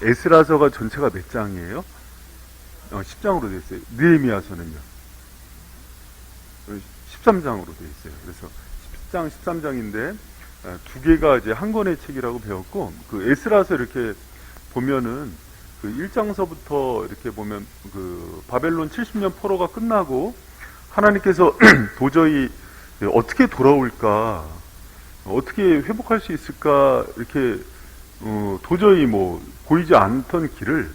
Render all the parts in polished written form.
에스라서가 전체가 몇 장이에요? 10장으로 되어 있어요. 느헤미야서는요. 13장으로 되어 있어요. 그래서 10장, 13장인데 두 개가 이제 한 권의 책이라고 배웠고, 그 에스라서 이렇게 보면은 그 1장서부터 이렇게 보면 그 바벨론 70년 포로가 끝나고 하나님께서 도저히 어떻게 돌아올까, 어떻게 회복할 수 있을까, 이렇게 도저히 뭐 보이지 않던 길을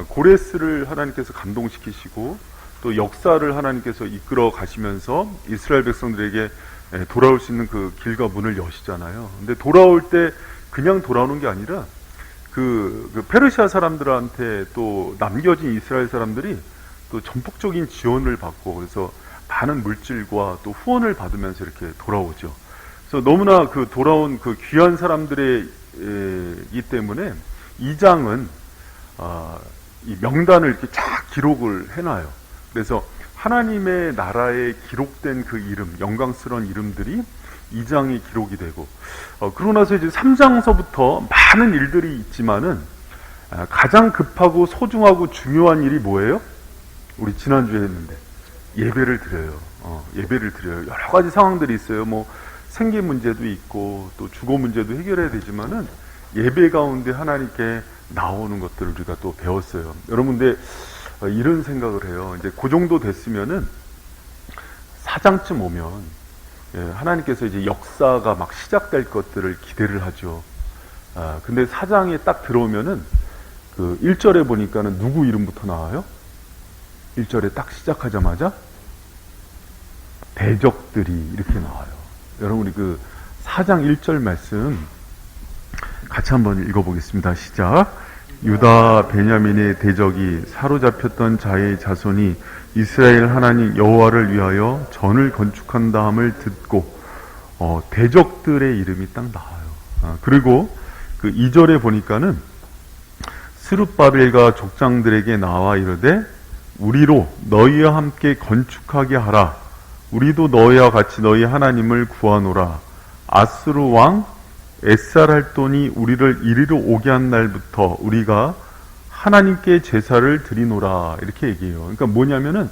고레스를 하나님께서 감동시키시고 또 역사를 하나님께서 이끌어 가시면서 이스라엘 백성들에게 돌아올 수 있는 그 길과 문을 여시잖아요. 근데 돌아올 때 그냥 돌아오는 게 아니라 그 페르시아 사람들한테 또 남겨진 이스라엘 사람들이 또 전폭적인 지원을 받고, 그래서 많은 물질과 또 후원을 받으면서 이렇게 돌아오죠. 그래서 너무나 그 돌아온 그 귀한 사람들의 이 때문에 이 장은 이 명단을 이렇게 쫙 기록을 해놔요. 그래서 하나님의 나라에 기록된 그 이름, 영광스러운 이름들이 이 장에 기록이 되고, 그러고 나서 이제 3장서부터 많은 일들이 있지만은 가장 급하고 소중하고 중요한 일이 뭐예요? 우리 지난주에 했는데 예배를 드려요. 예배를 드려요. 여러 가지 상황들이 있어요. 뭐 생계 문제도 있고 또 주거 문제도 해결해야 되지만은 예배 가운데 하나님께 나오는 것들을 우리가 또 배웠어요. 여러분, 근데 이런 생각을 해요. 이제 그 정도 됐으면은 4장쯤 오면 하나님께서 이제 역사가 막 시작될 것들을 기대를 하죠. 근데 4장에 딱 들어오면은 그 1절에 보니까는 누구 이름부터 나와요? 1절에 딱 시작하자마자 대적들이 이렇게 나와요. 여러분, 우리 그 4장 1절 말씀 같이 한번 읽어보겠습니다. 시작. 유다 베냐민의 대적이 사로잡혔던 자의 자손이 이스라엘 하나님 여호와를 위하여 전을 건축한다함을 듣고 대적들의 이름이 딱 나와요. 그리고 그 2절에 보니까는 스룹바벨과 족장들에게 나와 이르되 우리로 너희와 함께 건축하게 하라. 우리도 너희와 같이 너희 하나님을 구하노라. 아스루 왕 에살할돈이 우리를 이리로 오게 한 날부터 우리가 하나님께 제사를 드리노라. 이렇게 얘기해요. 그러니까 뭐냐면은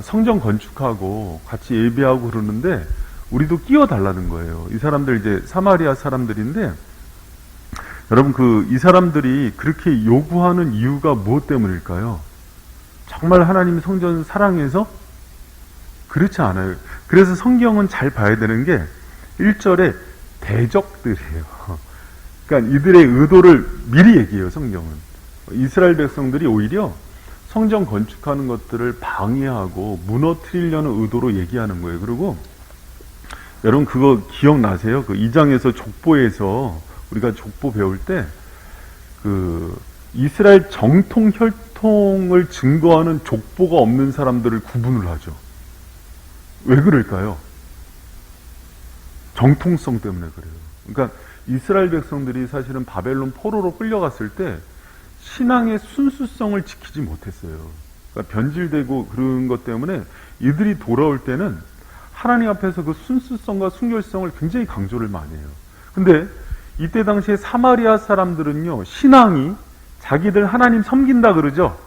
성전 건축하고 같이 예배하고 그러는데 우리도 끼워달라는 거예요. 이 사람들 이제 사마리아 사람들인데, 여러분 이 사람들이 그렇게 요구하는 이유가 무엇 때문일까요? 정말 하나님이 성전 사랑해서? 그렇지 않아요. 그래서 성경은 잘 봐야 되는 게 1절에 대적들이에요. 그러니까 이들의 의도를 미리 얘기해요, 성경은. 이스라엘 백성들이 오히려 성전 건축하는 것들을 방해하고 무너뜨리려는 의도로 얘기하는 거예요. 그리고 여러분 그거 기억나세요? 그 2장에서 족보에서 우리가 족보 배울 때 그 이스라엘 정통 혈통을 증거하는 족보가 없는 사람들을 구분을 하죠. 왜 그럴까요? 정통성 때문에 그래요. 그러니까 이스라엘 백성들이 사실은 바벨론 포로로 끌려갔을 때 신앙의 순수성을 지키지 못했어요. 그러니까 변질되고 그런 것 때문에 이들이 돌아올 때는 하나님 앞에서 그 순수성과 순결성을 굉장히 강조를 많이 해요. 근데 이때 당시에 사마리아 사람들은요, 신앙이 자기들 하나님 섬긴다 그러죠.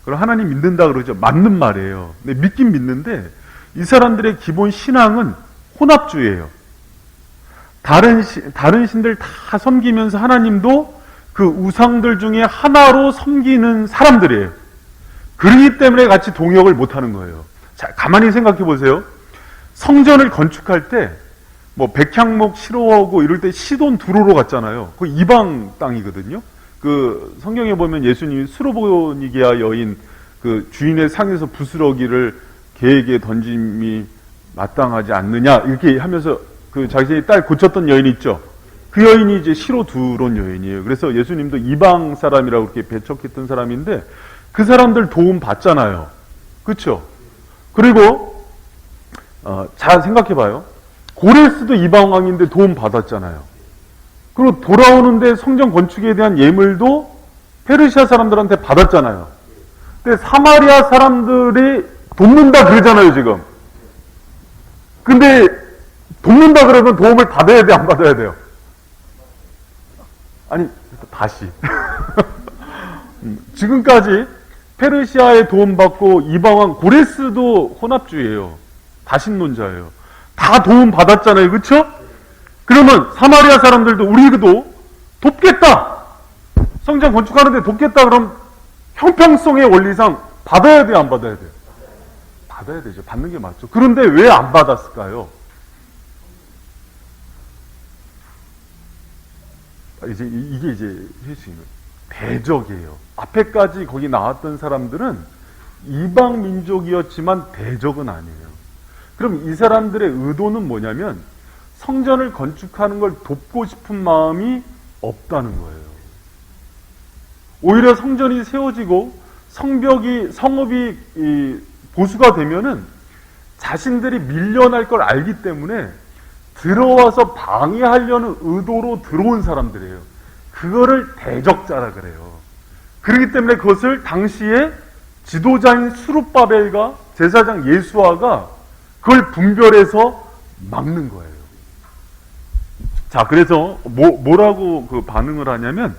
그리고 하나님 믿는다 그러죠. 맞는 말이에요. 근데 믿긴 믿는데 이 사람들의 기본 신앙은 혼합주의예요. 다른 신들 다 섬기면서 하나님도 그 우상들 중에 하나로 섬기는 사람들이에요. 그러기 때문에 같이 동역을 못하는 거예요. 자, 가만히 생각해 보세요. 성전을 건축할 때 뭐 백향목 싫어하고 이럴 때 시돈 두로로 갔잖아요. 그 이방 땅이거든요. 그 성경에 보면 예수님이 수로보니게아 여인 그 주인의 상에서 부스러기를 개에게 던짐이 마땅하지 않느냐 이렇게 하면서 그 자신의 딸 고쳤던 여인이 있죠. 그 여인이 이제 시로두론 여인이에요. 그래서 예수님도 이방 사람이라고 그렇게 배척했던 사람인데 그 사람들 도움 받잖아요. 그렇죠? 그리고 잘 생각해봐요. 고레스도 이방 왕인데 도움 받았잖아요. 그리고 돌아오는데 성전 건축에 대한 예물도 페르시아 사람들한테 받았잖아요. 근데 사마리아 사람들이 돕는다 그러잖아요, 지금. 근데 돕는다 그러면 도움을 받아야 돼, 안 받아야 돼요? 아니, 다시. 지금까지 페르시아의 도움받고 이방왕 고레스도 혼합주의예요. 다신론자예요. 다 도움 받았잖아요. 그렇죠? 그러면 사마리아 사람들도 우리도 돕겠다. 성전 건축하는데 돕겠다. 그럼 형평성의 원리상 받아야 돼요, 안 받아야 돼요? 받아야 되죠. 받는 게 맞죠. 그런데 왜 안 받았을까요? 이게 이제 회수인 거예요. 대적이에요. 앞에까지 거기 나왔던 사람들은 이방 민족이었지만 대적은 아니에요. 그럼 이 사람들의 의도는 뭐냐면 성전을 건축하는 걸 돕고 싶은 마음이 없다는 거예요. 오히려 성전이 세워지고 성읍이 보수가 되면은 자신들이 밀려날 걸 알기 때문에 들어와서 방해하려는 의도로 들어온 사람들이에요. 그거를 대적자라 그래요. 그렇기 때문에 그것을 당시에 지도자인 수룹바벨과 제사장 예수아가 그걸 분별해서 막는 거예요. 자, 그래서 뭐라고 그 반응을 하냐면,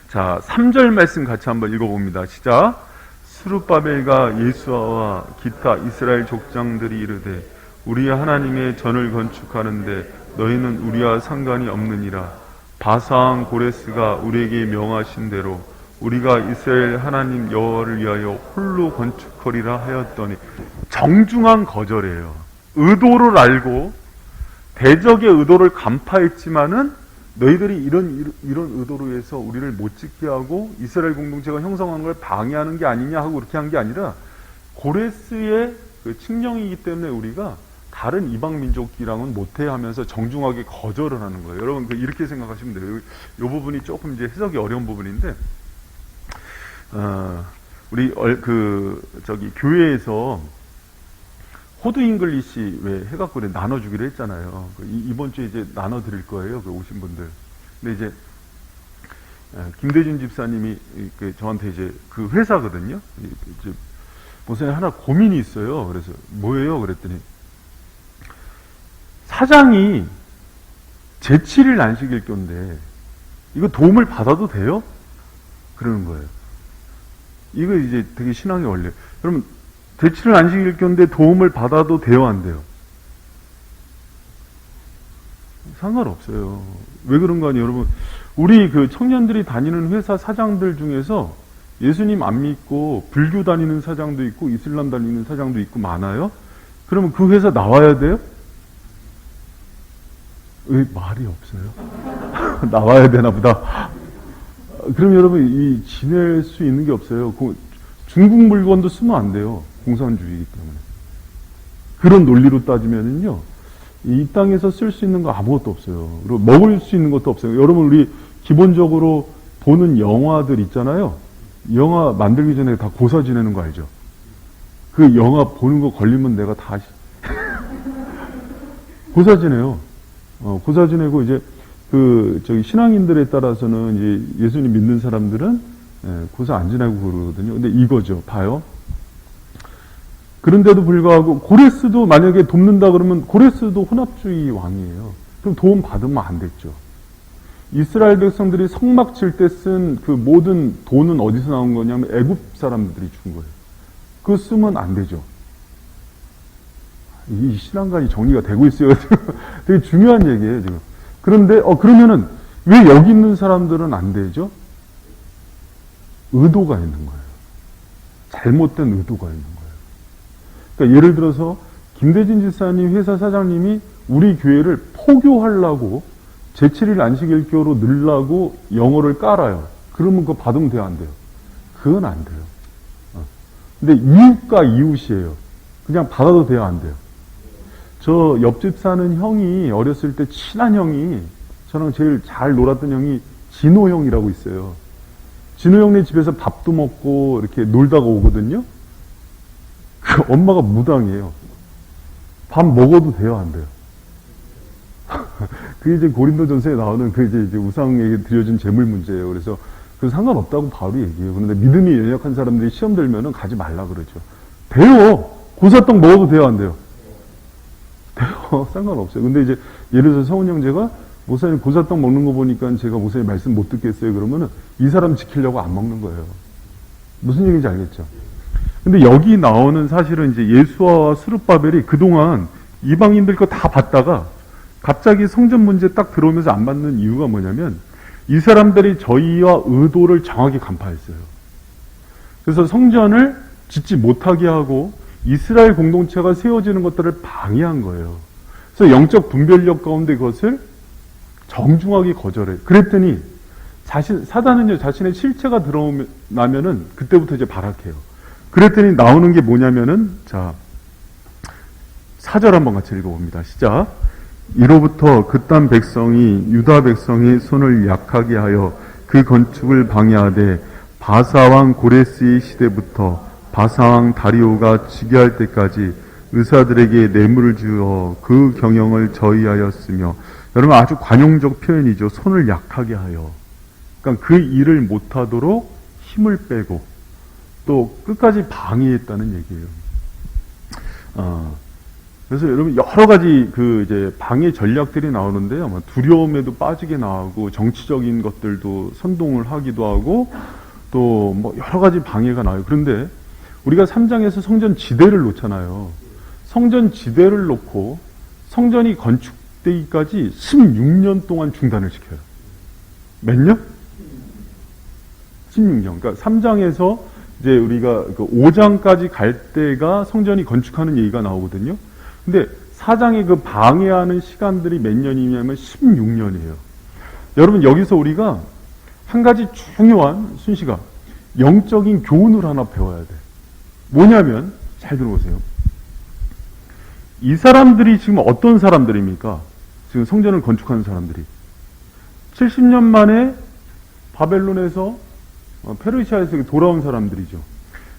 자, 3절 말씀 같이 한번 읽어봅니다. 시작. 수룹바벨과 예수아와 기타 이스라엘 족장들이 이르되 우리 하나님의 전을 건축하는데 너희는 우리와 상관이 없느니라. 바사왕 고레스가 우리에게 명하신 대로 우리가 이스라엘 하나님 여호와를 위하여 홀로 건축하리라 하였더니, 정중한 거절이에요. 의도를 알고 대적의 의도를 간파했지만은 너희들이 이런 의도로 해서 우리를 못 짓게 하고 이스라엘 공동체가 형성하는 걸 방해하는 게 아니냐 하고 그렇게 한 게 아니라 고레스의 그 칙령이기 때문에 우리가 다른 이방 민족이랑은 못해 하면서 정중하게 거절을 하는 거예요. 여러분 이렇게 생각하시면 돼요. 이 부분이 조금 이제 해석이 어려운 부분인데, 우리 교회에서 호두 잉글리시 왜 해갖고 나눠주기로 했잖아요. 이번 주에 이제 나눠드릴 거예요. 오신 분들. 근데 이제 김대준 집사님이 저한테 이제 그 회사거든요. 이제 목사님 하나 고민이 있어요. 그래서 뭐예요? 그랬더니 사장이 제7일 안식일교인데 이거 도움을 받아도 돼요? 그러는 거예요. 이거 이제 되게 신앙의 원리. 그러면 제7일 안식일교인데 도움을 받아도 돼요, 안 돼요? 상관없어요. 왜 그런가 하니 여러분, 우리 그 청년들이 다니는 회사 사장들 중에서 예수님 안 믿고 불교 다니는 사장도 있고 이슬람 다니는 사장도 있고 많아요? 그러면 그 회사 나와야 돼요? 왜 말이 없어요? 나와야 되나 보다. 그럼 여러분 지낼 수 있는 게 없어요. 중국 물건도 쓰면 안 돼요. 공산주의이기 때문에. 그런 논리로 따지면은요, 이 땅에서 쓸 수 있는 거 아무것도 없어요. 그리고 먹을 수 있는 것도 없어요. 여러분 우리 기본적으로 보는 영화들 있잖아요. 영화 만들기 전에 다 고사 지내는 거 알죠? 그 영화 보는 거 걸리면 내가 다 고사 지내요. 고사 지내고 이제 신앙인들에 따라서는 이제 예수님 믿는 사람들은 고사 안 지내고 그러거든요. 근데 이거죠. 봐요. 그런데도 불구하고 고레스도 만약에 돕는다 그러면 고레스도 혼합주의 왕이에요. 그럼 도움 받으면 안 됐죠. 이스라엘 백성들이 성막 칠 때 쓴 그 모든 돈은 어디서 나온 거냐면 애굽 사람들이 준 거예요. 그거 쓰면 안 되죠. 이 신앙관이 정리가 되고 있어요. 되게 중요한 얘기예요, 지금. 그런데, 그러면은, 왜 여기 있는 사람들은 안 되죠? 의도가 있는 거예요. 잘못된 의도가 있는 거예요. 그러니까 예를 들어서, 김대진 집사님 회사 사장님이 우리 교회를 포교하려고, 제7일 안식일교로 넣으려고 영어를 깔아요. 그러면 그거 받으면 돼요, 안 돼요? 그건 안 돼요. 근데 이웃과 이웃이에요. 그냥 받아도 돼요, 안 돼요? 저 옆집 사는 형이 어렸을 때 친한 형이 저랑 제일 잘 놀았던 형이 진호 형이라고 있어요. 진호 형네 집에서 밥도 먹고 이렇게 놀다가 오거든요. 그 엄마가 무당이에요. 밥 먹어도 돼요, 안 돼요? 그게 이제 고린도전서에 나오는 그 이제 우상에게 드려진 재물 문제예요. 그래서 그 상관없다고 바로 얘기해요. 그런데 믿음이 연약한 사람들이 시험 들면은 가지 말라 그러죠. 돼요. 고사떡 먹어도 돼요, 안 돼요? 돼요. 상관없어요. 근데 이제 예를 들어서 성훈 형제가 목사님 보사떡 먹는 거 보니까 제가 목사님 말씀 못 듣겠어요. 그러면은 이 사람 지키려고 안 먹는 거예요. 무슨 얘기인지 알겠죠? 근데 여기 나오는 사실은 이제 예수와 스룹바벨이 그동안 이방인들 거 다 봤다가 갑자기 성전 문제 딱 들어오면서 안 받는 이유가 뭐냐면 이 사람들이 저희와 의도를 정확히 간파했어요. 그래서 성전을 짓지 못하게 하고 이스라엘 공동체가 세워지는 것들을 방해한 거예요. 그래서 영적 분별력 가운데 그것을 정중하게 거절해. 그랬더니 사단은요, 자신의 실체가 드러나면은 그때부터 이제 발악해요. 그랬더니 나오는 게 뭐냐면은, 자, 4절 한번 같이 읽어봅니다. 시작. 이로부터 그 땅 백성이 유다 백성의 손을 약하게 하여 그 건축을 방해하되 바사왕 고레스의 시대부터 바사왕 다리오가 즉위할 때까지 의사들에게 뇌물을 주어 그 경영을 저희하였으며, 여러분 아주 관용적 표현이죠. 손을 약하게 하여. 그러니까 그 일을 못하도록 힘을 빼고 또 끝까지 방해했다는 얘기예요. 그래서 여러분 여러 가지 그 이제 방해 전략들이 나오는데요. 뭐 두려움에도 빠지게 나오고 정치적인 것들도 선동을 하기도 하고 또 뭐 여러 가지 방해가 나와요. 그런데 우리가 3장에서 성전 지대를 놓잖아요. 성전 지대를 놓고 성전이 건축되기까지 16년 동안 중단을 시켜요. 몇 년? 16년. 그러니까 3장에서 이제 우리가 그 5장까지 갈 때가 성전이 건축하는 얘기가 나오거든요. 근데 4장의 그 방해하는 시간들이 몇 년이냐면 16년이에요. 여러분 여기서 우리가 한 가지 중요한 순시가 영적인 교훈을 하나 배워야 돼. 뭐냐면 잘 들어보세요. 이 사람들이 지금 어떤 사람들입니까? 지금 성전을 건축하는 사람들이 70년 만에 바벨론에서 페르시아에서 돌아온 사람들이죠.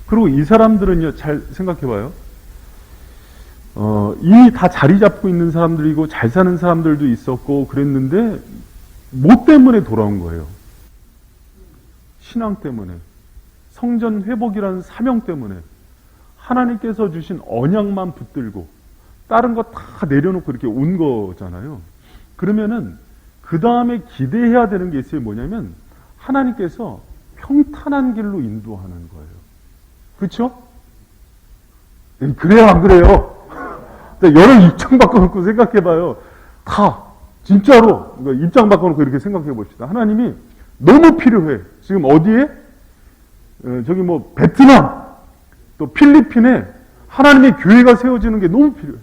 그리고 이 사람들은요, 잘 생각해봐요. 이미 다 자리 잡고 있는 사람들이고 잘 사는 사람들도 있었고 그랬는데 뭐 때문에 돌아온 거예요? 신앙 때문에, 성전 회복이라는 사명 때문에, 하나님께서 주신 언약만 붙들고 다른 거 다 내려놓고 이렇게 온 거잖아요. 그러면은 그 다음에 기대해야 되는 게 있어요. 뭐냐면 하나님께서 평탄한 길로 인도하는 거예요. 그렇죠? 그래요, 안 그래요? 여러 입장 바꿔놓고 생각해봐요. 다 진짜로 입장 바꿔놓고 이렇게 생각해 봅시다. 하나님이 너무 필요해. 지금 어디에? 저기 뭐 베트남, 또 필리핀에 하나님의 교회가 세워지는 게 너무 필요해.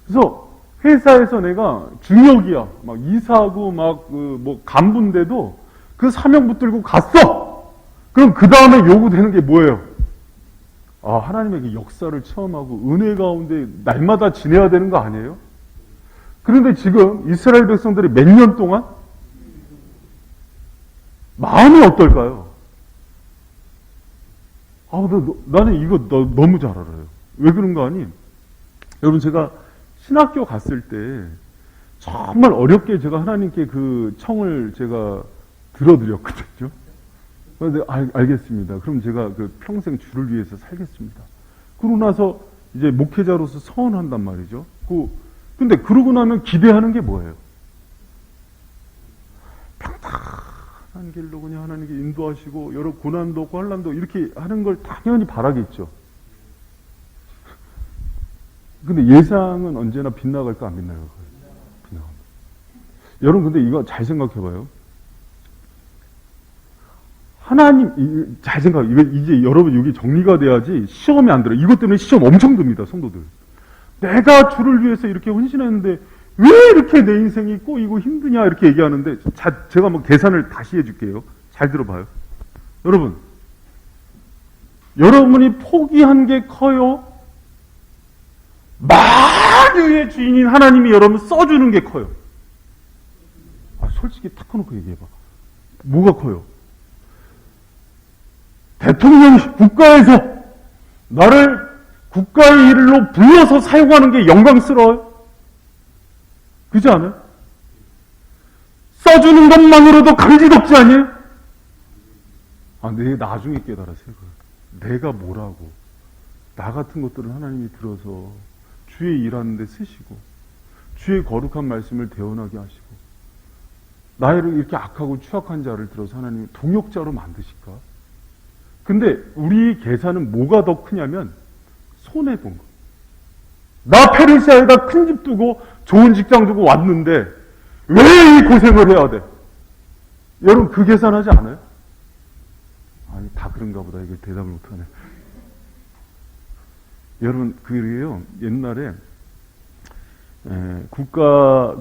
그래서 회사에서 내가 중역이야. 막 이사하고 막 뭐 간부인데도 그 사명 붙들고 갔어. 그럼 그 다음에 요구되는 게 뭐예요? 아, 하나님의 그 역사를 체험하고 은혜 가운데 날마다 지내야 되는 거 아니에요? 그런데 지금 이스라엘 백성들이 몇 년 동안 마음이 어떨까요? 나는 이거 너무 잘 알아요. 왜 그런가 하니? 여러분 제가 신학교 갔을 때 정말 어렵게 제가 하나님께 그 청을 제가 들어드렸거든요. 그런데 알겠습니다. 그럼 제가 그 평생 주를 위해서 살겠습니다. 그러고 나서 이제 목회자로서 서원한단 말이죠. 근데 그러고 나면 기대하는 게 뭐예요? 평탄한 길로 그냥 하나님께 인도하시고 여러 고난도 없고 환난도 이렇게 하는 걸 당연히 바라겠죠. 근데 예상은 언제나 빗나갈까 안 빗나갈까요? 빗나갑니다. 여러분 근데 이거 잘 생각해봐요. 하나님, 잘 생각해요. 이제 여러분 여기 정리가 돼야지 시험이 안 들어요. 이것 때문에 시험 엄청 듭니다, 성도들. 내가 주를 위해서 이렇게 헌신했는데 왜 이렇게 내 인생이 꼬이고 힘드냐 이렇게 얘기하는데 제가 한번 계산을 다시 해줄게요. 잘 들어봐요. 여러분이 포기한 게 커요? 만유의 주인인 하나님이 여러분 써주는 게 커요? 솔직히 탁 꺼놓고 얘기해봐. 뭐가 커요? 대통령이 국가에서 나를 국가의 일로 불러서 사용하는 게 영광스러워요? 그렇지 않아요? 써주는 것만으로도 감지덕지 아니에요? 내 나중에 깨달았어요. 내가 뭐라고. 나 같은 것들은 하나님이 들어서 주의 일하는 데 쓰시고 주의 거룩한 말씀을 대언하게 하시고 나를 이렇게 악하고 추악한 자를 들어서 하나님이 동역자로 만드실까? 근데 우리 계산은 뭐가 더 크냐면 손해본 거. 나 페르시아에다 큰 집 두고 좋은 직장 두고 왔는데 왜 이 고생을 해야 돼? 여러분 그 계산하지 않아요? 아니 다 그런가 보다. 이거 대답을 못하네. 여러분 그게요 옛날에 국가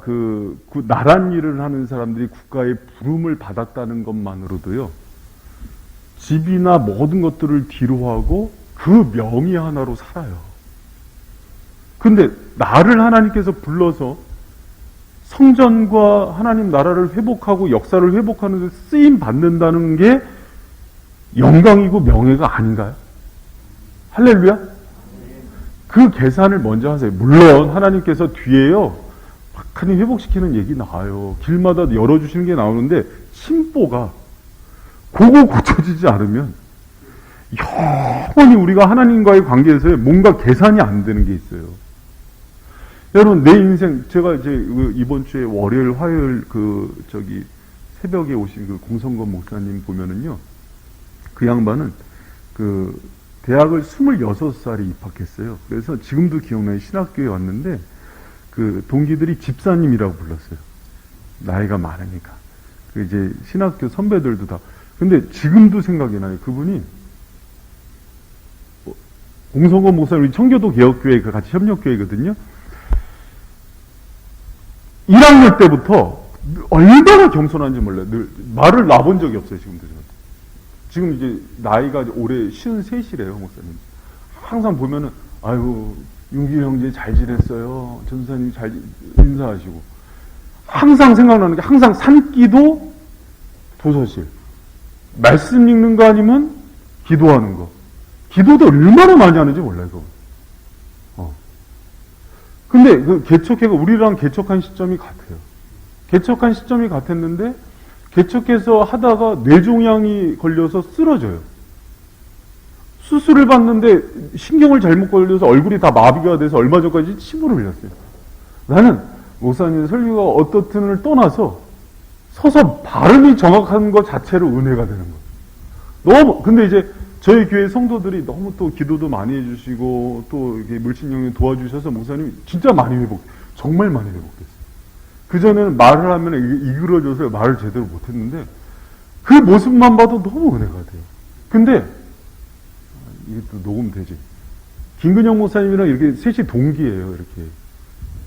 나란 일을 하는 사람들이 국가의 부름을 받았다는 것만으로도요 집이나 모든 것들을 뒤로하고 그 명의 하나로 살아요. 근데 나를 하나님께서 불러서 성전과 하나님 나라를 회복하고 역사를 회복하는 데 쓰임 받는다는 게 영광이고 명예가 아닌가요? 할렐루야? 그 계산을 먼저 하세요. 물론 하나님께서 뒤에요 하나님 회복시키는 얘기 나와요. 길마다 열어주시는 게 나오는데 심보가 그거 고쳐지지 않으면 영원히 우리가 하나님과의 관계에서 뭔가 계산이 안 되는 게 있어요. 여러분 내 인생 제가 이제 이번 주에 월요일 화요일 새벽에 오신 그 공성건 목사님 보면은요 그 양반은 대학을 26살에 입학했어요. 그래서 지금도 기억나요. 신학교에 왔는데 그 동기들이 집사님이라고 불렀어요. 나이가 많으니까. 이제 신학교 선배들도 다. 근데 지금도 생각이 나요. 그분이 공성건 목사님 우리 청교도 개혁교회 같이 협력교회거든요. 1학년 때부터 얼마나 겸손한지 몰라요. 늘 말을 놔본 적이 없어요. 지금도. 지금 이제 나이가 올해 53이래요, 목사님. 항상 보면은, 아이고, 윤기 형제 잘 지냈어요. 전사님 잘 인사하시고. 항상 생각나는 게 항상 산기도 도서실. 말씀 읽는 거 아니면 기도하는 거. 기도도 얼마나 많이 하는지 몰라요, 그거. 근데 그 개척회가 우리랑 개척한 시점이 같아요. 개척한 시점이 같았는데, 개척해서 하다가 뇌종양이 걸려서 쓰러져요. 수술을 받는데 신경을 잘못 걸려서 얼굴이 다 마비가 돼서 얼마 전까지 침을 흘렸어요. 나는 목사님 설교가 어떻든을 떠나서 서서 발음이 정확한 것 자체로 은혜가 되는 거예요. 근데 이제 저희 교회 성도들이 너무 또 기도도 많이 해주시고 또 이렇게 물신령에 도와주셔서 목사님이 진짜 많이 정말 많이 회복됐어요. 그전에는 말을 하면 이그러져서 말을 제대로 못했는데 그 모습만 봐도 너무 은혜가 돼요. 근데 이게 또 녹음되지. 김근영 목사님이랑 이렇게 셋이 동기예요. 이렇게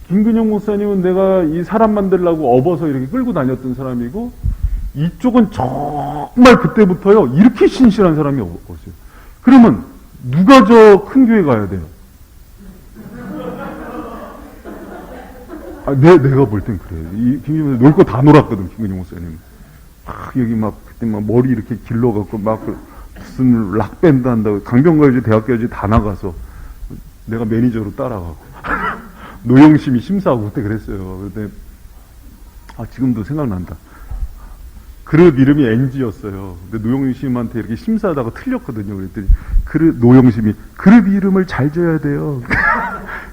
김근영 목사님은 내가 이 사람 만들려고 업어서 이렇게 끌고 다녔던 사람이고 이쪽은 정말 그때부터요 이렇게 신실한 사람이 없어요. 그러면 누가 저 큰 교회 가야 돼요? 내가 볼 땐 그래요. 김근영 목사님 놀 거 다 놀았거든, 김근영 목사님. 여기 그때 머리 이렇게 길러갖고 무슨 락밴드 한다고, 강변가요제, 대학가요제 다 나가서 내가 매니저로 따라가고. 노영심이 심사하고 그때 그랬어요. 근데, 지금도 생각난다. 그룹 이름이 NG였어요. 근데 노영심한테 이렇게 심사하다가 틀렸거든요. 그랬더니, 노영심이, 그룹 이름을 잘 줘야 돼요.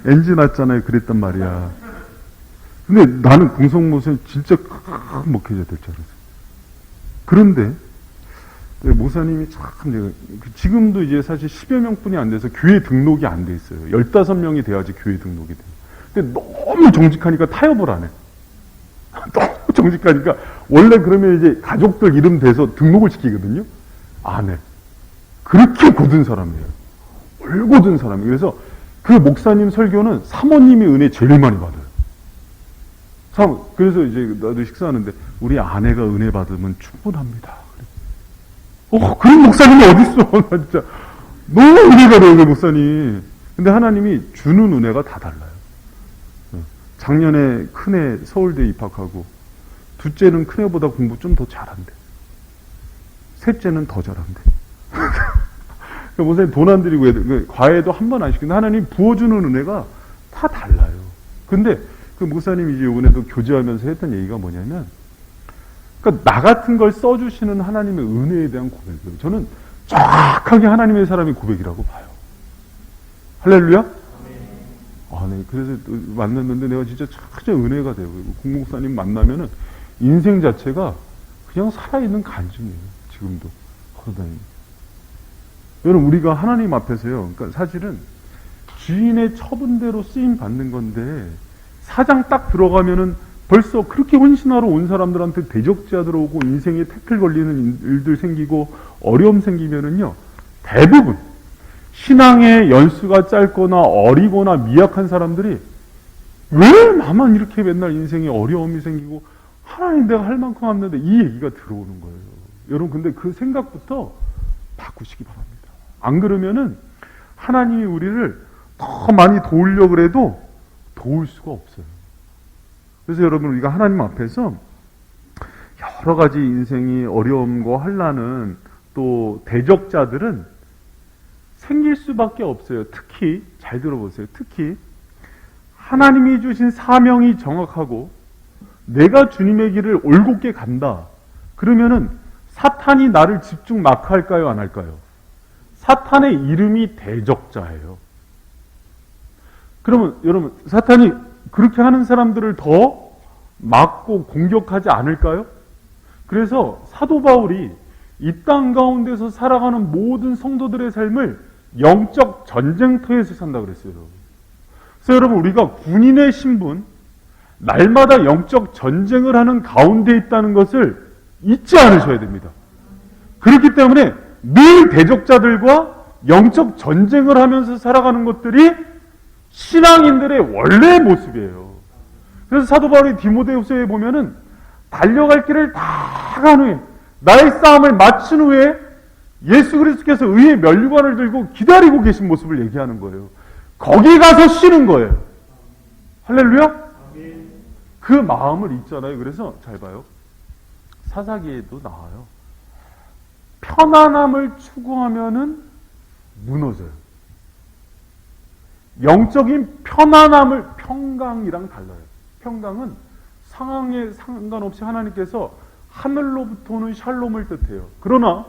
NG 났잖아요. 그랬단 말이야. 근데 나는 공성모사님 진짜 목회자 될 줄 알았어요. 그런데 모사님이 참 지금도 이제 사실 10여 명뿐이 안 돼서 교회 등록이 안 돼 있어요. 15명이 돼야지 교회 등록이 돼요. 근데 너무 정직하니까 타협을 안 해. 너무 정직하니까 원래 그러면 이제 가족들 이름 대서 등록을 시키거든요. 안 해. 그렇게 고든 사람이에요. 올곧은 사람이에요. 그래서 그 목사님 설교는 사모님이 은혜 제일 많이 받아요. 그래서 이제 나도 식사하는데 우리 아내가 은혜 받으면 충분합니다. 그런 목사님이 어딨어. 나 진짜 너무 은혜가 돼요, 그 목사님. 근데 하나님이 주는 은혜가 다 달라요. 작년에 큰애 서울대 입학하고 둘째는 큰애보다 공부 좀 더 잘한대. 셋째는 더 잘한대. 목사님 돈 안 들이고 과외도 한 번 안 시키는데 하나님 부어주는 은혜가 다 달라요. 근데 그 목사님이 이제 이번에도 교제하면서 했던 얘기가 뭐냐면, 그러니까 나 같은 걸 써주시는 하나님의 은혜에 대한 고백이에요. 저는 정확하게 하나님의 사람의 고백이라고 봐요. 할렐루야? 네. 그래서 만났는데 내가 진짜 은혜가 돼요. 공목사님 만나면은 인생 자체가 그냥 살아있는 간증이에요. 지금도 걸어다니는. 여러분, 우리가 하나님 앞에서요, 그러니까 사실은 주인의 처분대로 쓰임 받는 건데, 사장 딱 들어가면은 벌써 그렇게 헌신하러 온 사람들한테 대적자 들어오고 인생에 태클 걸리는 일들 생기고 어려움 생기면은요, 대부분 신앙의 연수가 짧거나 어리거나 미약한 사람들이 왜 나만 이렇게 맨날 인생에 어려움이 생기고 하나님 내가 할 만큼 왔는데 이 얘기가 들어오는 거예요. 여러분, 근데 그 생각부터 바꾸시기 바랍니다. 안 그러면은 하나님이 우리를 더 많이 도우려고 그래도 도울 수가 없어요. 그래서 여러분, 우리가 하나님 앞에서 여러 가지 인생이 어려움과 환난은 또 대적자들은 생길 수밖에 없어요. 특히 잘 들어보세요. 특히 하나님이 주신 사명이 정확하고 내가 주님의 길을 올곧게 간다. 그러면은 사탄이 나를 집중 마크할까요? 안 할까요? 사탄의 이름이 대적자예요. 그러면 여러분, 사탄이 그렇게 하는 사람들을 더 막고 공격하지 않을까요? 그래서 사도 바울이 이 땅 가운데서 살아가는 모든 성도들의 삶을 영적 전쟁터에서 산다 그랬어요. 그래서 여러분, 우리가 군인의 신분, 날마다 영적 전쟁을 하는 가운데 있다는 것을 잊지 않으셔야 됩니다. 그렇기 때문에 늘 대적자들과 영적 전쟁을 하면서 살아가는 것들이 신앙인들의 원래 모습이에요. 그래서 사도 바울이 디모데후서에 보면은 달려갈 길을 다 간 후에 나의 싸움을 마친 후에 예수 그리스도께서 의의 면류관을 들고 기다리고 계신 모습을 얘기하는 거예요. 거기 가서 쉬는 거예요. 할렐루야? 그 마음을 잊잖아요. 그래서 잘 봐요. 사사기에도 나와요. 편안함을 추구하면은 무너져요. 영적인 편안함을, 평강이랑 달라요. 평강은 상황에 상관없이 하나님께서 하늘로부터 오는 샬롬을 뜻해요. 그러나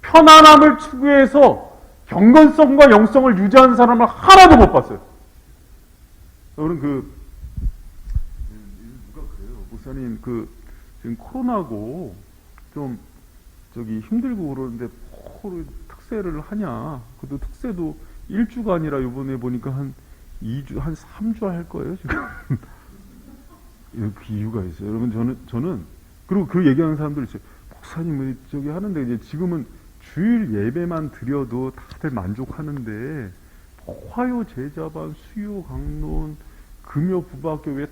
편안함을 추구해서 경건성과 영성을 유지하는 사람을 하나도 못 봤어요. 여러분, 누가 그래요? 목사님, 지금 코로나고 좀 힘들고 그러는데 특세를 하냐? 그래도 특세도 1주가 아니라 이번에 보니까 한 2주, 한 3주 할 거예요, 지금. 그 이유가 있어요. 여러분, 저는, 그리고 그 얘기하는 사람들 있어요. 목사님, 하는데, 이제 지금은 주일 예배만 드려도 다들 만족하는데, 화요 제자반, 수요 강론, 금요 부부학교 왜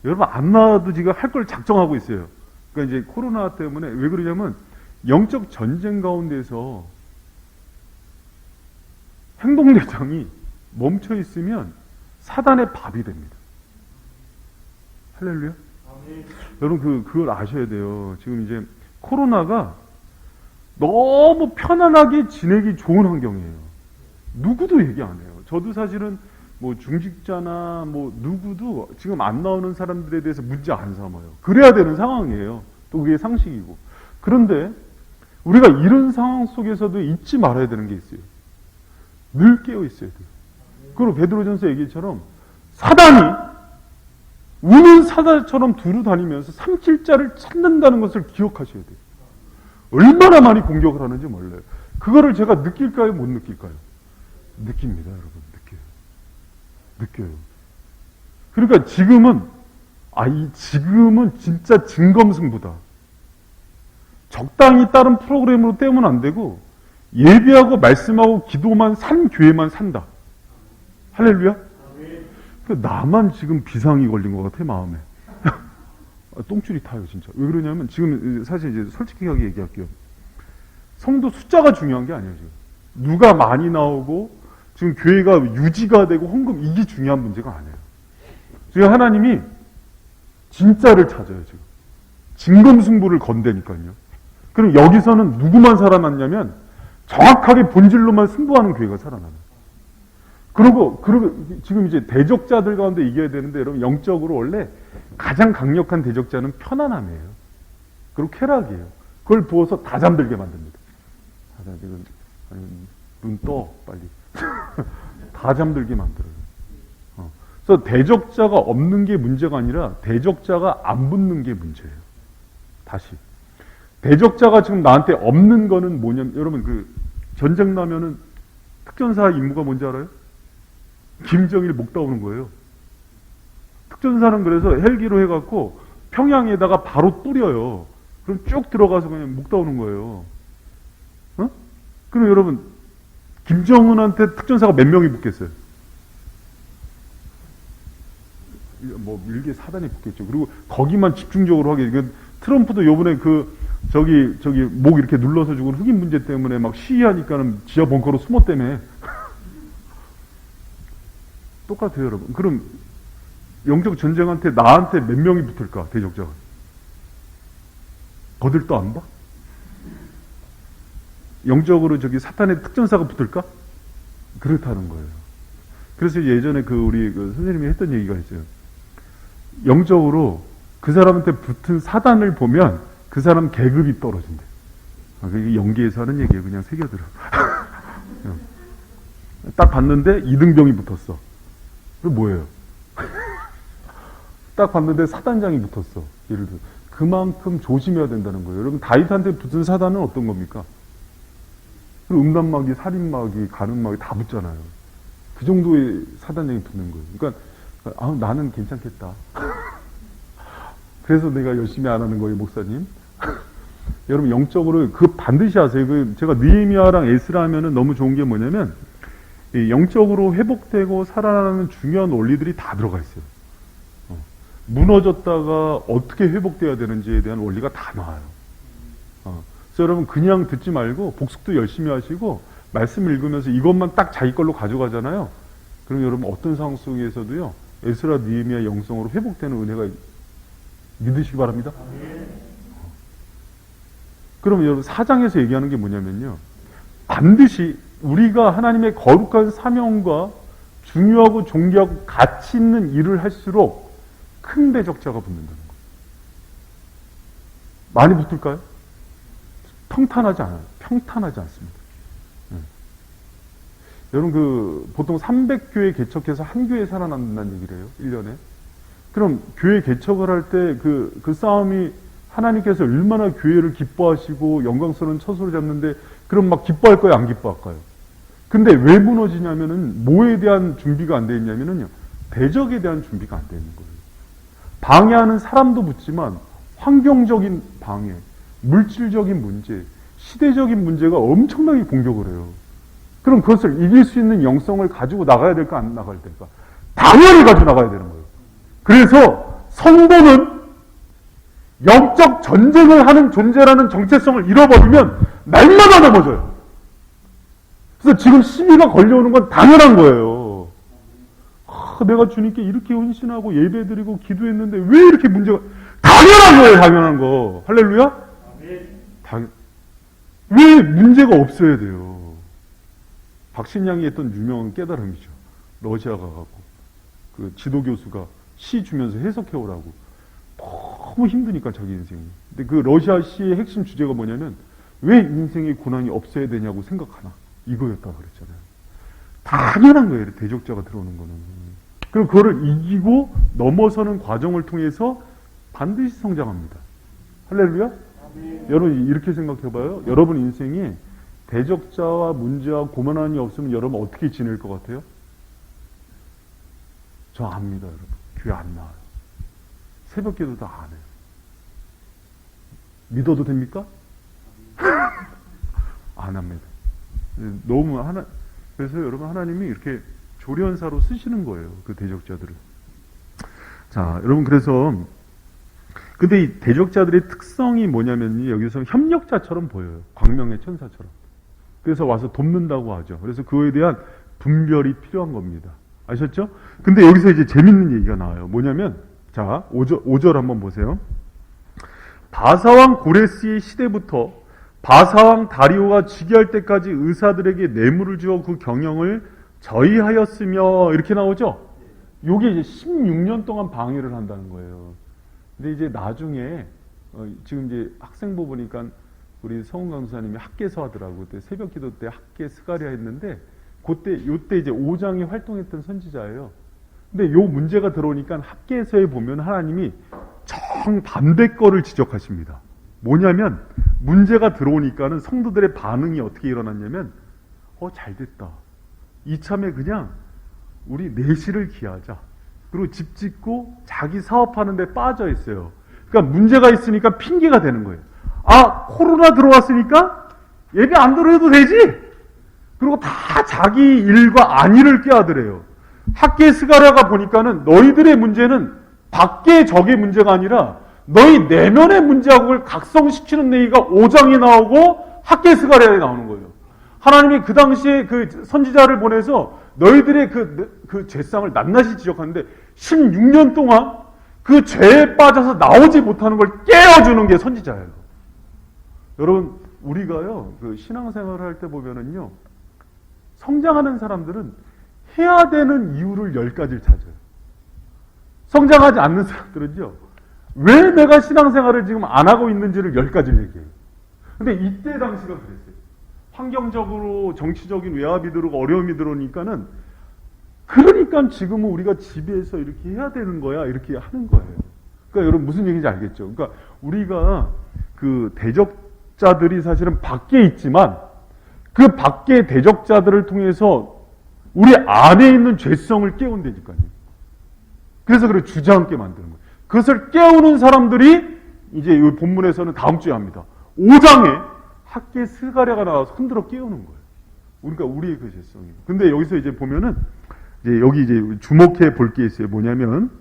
여러분, 안 나와도 지금 할 걸 작정하고 있어요. 그러니까 이제 코로나 때문에, 왜 그러냐면, 영적 전쟁 가운데서 행동대장이 멈춰 있으면 사단의 밥이 됩니다. 할렐루야? 여러분, 그걸 아셔야 돼요. 지금 이제 코로나가 너무 편안하게 지내기 좋은 환경이에요. 누구도 얘기 안 해요. 저도 사실은 뭐 중직자나 뭐 누구도 지금 안 나오는 사람들에 대해서 문제 안 삼아요. 그래야 되는 상황이에요. 또 그게 상식이고. 그런데 우리가 이런 상황 속에서도 잊지 말아야 되는 게 있어요. 늘 깨어 있어야 돼요. 그리고 베드로전서 얘기처럼 사단이 우는 사자처럼 두루 다니면서 삼킬 자를 찾는다는 것을 기억하셔야 돼요. 얼마나 많이 공격을 하는지 몰라요. 그거를 제가 느낄까요? 못 느낄까요? 느낍니다, 여러분. 느껴요. 그러니까 지금은 진짜 진검승부다. 적당히 다른 프로그램으로 때우면 안 되고 예배하고 말씀하고 기도만 산 교회만 산다. 할렐루야? 나만 지금 비상이 걸린 것 같아, 마음에. 똥줄이 타요, 진짜. 왜 그러냐면 지금 사실 이제 솔직하게 얘기할게요. 성도 숫자가 중요한 게 아니에요, 지금. 누가 많이 나오고 지금 교회가 유지가 되고 헌금, 이게 중요한 문제가 아니에요. 지금 하나님이 진짜를 찾아요, 지금. 진검승부를 건대니까요. 그럼 여기서는 누구만 살아났냐면 정확하게 본질로만 승부하는 교회가 살아나요. 그리고 지금 이제 대적자들 가운데 이겨야 되는데, 여러분, 영적으로 원래 가장 강력한 대적자는 편안함이에요. 그리고 쾌락이에요. 그걸 부어서 다 잠들게 만듭니다. 눈 떠, 빨리. 다 잠들게 만들어요. 그래서 대적자가 없는 게 문제가 아니라 대적자가 안 붙는 게 문제예요. 다시. 대적자가 지금 나한테 없는 거는 뭐냐면, 여러분 그 전쟁 나면은 특전사 임무가 뭔지 알아요? 김정일 목 따오는 거예요. 특전사는 그래서 헬기로 해갖고 평양에다가 바로 뿌려요. 그럼 쭉 들어가서 그냥 목 따오는 거예요. 어? 그럼 여러분, 김정은한테 특전사가 몇 명이 붙겠어요? 뭐 밀게 사단이 붙겠죠. 그리고 거기만 집중적으로 하게. 트럼프도 요번에 저기 목 이렇게 눌러서 죽은 흑인 문제 때문에 막 시위하니까는 지하 벙커로 숨었다며. 똑같아요, 여러분. 그럼 영적 전쟁한테 나한테 몇 명이 붙을까, 대적자가? 거들떠 안 봐? 영적으로 저기 사탄의 특전사가 붙을까? 그렇다는 거예요. 그래서 예전에 우리 선생님이 했던 얘기가 있어요. 영적으로 그 사람한테 붙은 사단을 보면 그 사람 계급이 떨어진대. 그게 연기에서 하는 얘기예요. 그냥 새겨들어. 딱 봤는데 이등병이 붙었어. 그럼 뭐예요? 딱 봤는데 사단장이 붙었어. 예를 들어. 그만큼 조심해야 된다는 거예요. 여러분, 다윗한테 붙은 사단은 어떤 겁니까? 음란마귀, 살인마귀, 가늠마귀 다 붙잖아요. 그 정도의 사단장이 붙는 거예요. 그러니까 나는 괜찮겠다. 그래서 내가 열심히 안 하는 거예요, 목사님. 여러분, 영적으로 반드시 하세요. 제가 느헤미야랑 에스라 하면은 너무 좋은 게 뭐냐면, 영적으로 회복되고 살아나는 중요한 원리들이 다 들어가 있어요. 무너졌다가 어떻게 회복돼야 되는지에 대한 원리가 다 나와요. 그래서 여러분, 그냥 듣지 말고 복습도 열심히 하시고 말씀 읽으면서 이것만 딱 자기 걸로 가져가잖아요. 그럼 여러분, 어떤 상황 속에서도요, 에스라 느헤미야 영성으로 회복되는 은혜가 믿으시기 바랍니다. 그럼 여러분, 4장에서 얘기하는 게 뭐냐면요, 반드시 우리가 하나님의 거룩한 사명과 중요하고 존귀하고 가치 있는 일을 할수록 큰 대적자가 붙는다는 거예요. 많이 붙을까요? 평탄하지 않아요. 평탄하지 않습니다. 여러분, 보통 300교회 개척해서 한 교회 살아남는다는 얘기를 해요. 1년에. 그럼 교회 개척을 할 때 그 싸움이 하나님께서 얼마나 교회를 기뻐하시고 영광스러운 처소를 잡는데, 그럼 막 기뻐할 거예요, 안 기뻐할까요? 근데 왜 무너지냐면은, 뭐에 대한 준비가 안 돼 있냐면은요, 대적에 대한 준비가 안 돼 있는 거예요. 방해하는 사람도 붙지만 환경적인 방해, 물질적인 문제, 시대적인 문제가 엄청나게 공격을 해요. 그럼 그것을 이길 수 있는 영성을 가지고 나가야 될까, 안 나가야 될까? 당연히 가지고 나가야 되는 거예요. 그래서 성도는 영적 전쟁을 하는 존재라는 정체성을 잃어버리면 날마다 넘어져요. 그래서 지금 시비가 걸려오는 건 당연한 거예요. 내가 주님께 이렇게 헌신하고 예배드리고 기도했는데 왜 이렇게 문제가, 당연한 거예요, 당연한 거. 할렐루야? 왜 문제가 없어야 돼요? 박신양이 했던 유명한 깨달음이죠. 러시아 가갖고 그 지도교수가 시 주면서 해석해 오라고. 너무 힘드니까 자기 인생이. 근데 그 러시아 시의 핵심 주제가 뭐냐면, 왜 인생의 고난이 없어야 되냐고 생각하나, 이거였다고 그랬잖아요. 당연한 거예요, 대적자가 들어오는 거는. 그럼 그거를 이기고 넘어서는 과정을 통해서 반드시 성장합니다. 할렐루야? 여러분, 이렇게 생각해봐요. 여러분 인생에 대적자와 문제와 고난이 없으면 여러분 어떻게 지낼 것 같아요? 저 압니다, 여러분. 교회 안 나와요. 새벽 기도도 안 해요. 믿어도 됩니까? 안 합니다. 너무 그래서 여러분, 하나님이 이렇게 조련사로 쓰시는 거예요, 그 대적자들을. 자, 여러분, 그래서 근데 이 대적자들의 특성이 뭐냐면, 여기서 협력자처럼 보여요. 광명의 천사처럼. 그래서 와서 돕는다고 하죠. 그래서 그거에 대한 분별이 필요한 겁니다. 아셨죠? 근데 여기서 이제 재밌는 얘기가 나와요. 뭐냐면, 자, 5절 한번 보세요. 바사왕 고레스의 시대부터 바사왕 다리오가 즉위할 때까지 의사들에게 뇌물을 주어 그 경영을 저희하였으며, 이렇게 나오죠? 요게 이제 16년 동안 방해를 한다는 거예요. 근데 이제 나중에, 지금 이제 학생부 보니까 우리 성훈 강사님이 학계서 하더라고. 그때 새벽 기도 때 학계 스가랴 했는데, 요때 이제 5장에 활동했던 선지자예요. 근데 요 문제가 들어오니까 학계에서에 보면 하나님이 정반대 거를 지적하십니다. 뭐냐면 문제가 들어오니까는 성도들의 반응이 어떻게 일어났냐면 잘됐다. 이참에 그냥 우리 내실을 기하자. 그리고 집 짓고 자기 사업하는 데 빠져 있어요. 그러니까 문제가 있으니까 핑계가 되는 거예요. 코로나 들어왔으니까 예배 안 들어도 되지. 그리고 다 자기 일과 안일을 껴안으래요. 학계 스가랴가 보니까는 너희들의 문제는 밖의 적의 문제가 아니라 너희 내면의 문제하고 그걸 각성시키는 얘기가 5장에 나오고 학계 스가랴에 나오는 거예요. 하나님이 그 당시에 그 선지자를 보내서 너희들의 그 죄상을 낱낱이 지적하는데 16년 동안 그 죄에 빠져서 나오지 못하는 걸 깨워주는 게 선지자예요. 여러분, 우리가요, 그 신앙생활을 할 때 보면은요, 성장하는 사람들은 해야 되는 이유를 10가지를 찾아요. 성장하지 않는 사람들은요, 왜 내가 신앙생활을 지금 안 하고 있는지를 10가지를 얘기해요. 근데 이때 당시가 그랬어요. 환경적으로 정치적인 외압이 들어오고 어려움이 들어오니까는 그러니까 지금은 우리가 집에서 이렇게 해야 되는 거야 이렇게 하는 거예요. 그러니까 여러분 무슨 얘기인지 알겠죠? 그러니까 우리가 그 대적자들이 사실은 밖에 있지만 그 밖의 대적자들을 통해서 우리 안에 있는 죄성을 깨운다니까요. 그래서 그걸 주저앉게 만드는 거예요. 그것을 깨우는 사람들이 이제 이 본문에서는 다음 주에 합니다. 5장에 학계 스가랴가 나와서 흔들어 깨우는 거예요. 그러니까 우리의 그 죄성이에요. 근데 여기서 이제 보면은 이제 여기 이제 주목해 볼 게 있어요. 뭐냐면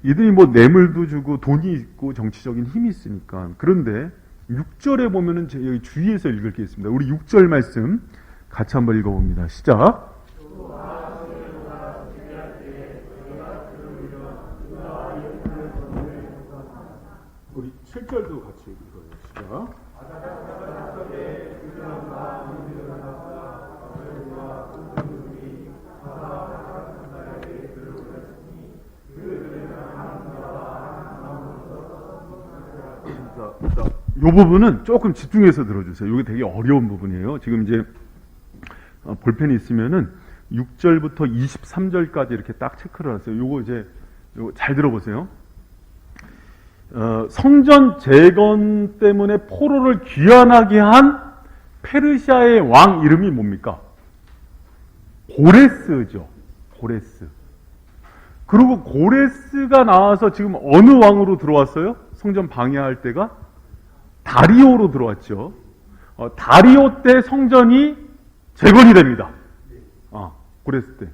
이들이 뭐 뇌물도 주고 돈이 있고 정치적인 힘이 있으니까. 그런데 6절에 보면은 여기 주의해서 읽을 게 있습니다. 우리 6절 말씀 같이 한번 읽어봅니다. 시작. 우리 7절도 같이 읽어요. 시작. 이 부분은 조금 집중해서 들어주세요. 이게 되게 어려운 부분이에요. 지금 이제 볼펜이 있으면은 6절부터 23절까지 이렇게 딱 체크를 하세요. 요거 잘 들어보세요. 성전 재건 때문에 포로를 귀환하게 한 페르시아의 왕 이름이 뭡니까? 고레스죠. 고레스. 그리고 고레스가 나와서 지금 어느 왕으로 들어왔어요? 성전 방해할 때가? 다리오로 들어왔죠. 다리오 때 성전이 재건이 됩니다. 고레스 때.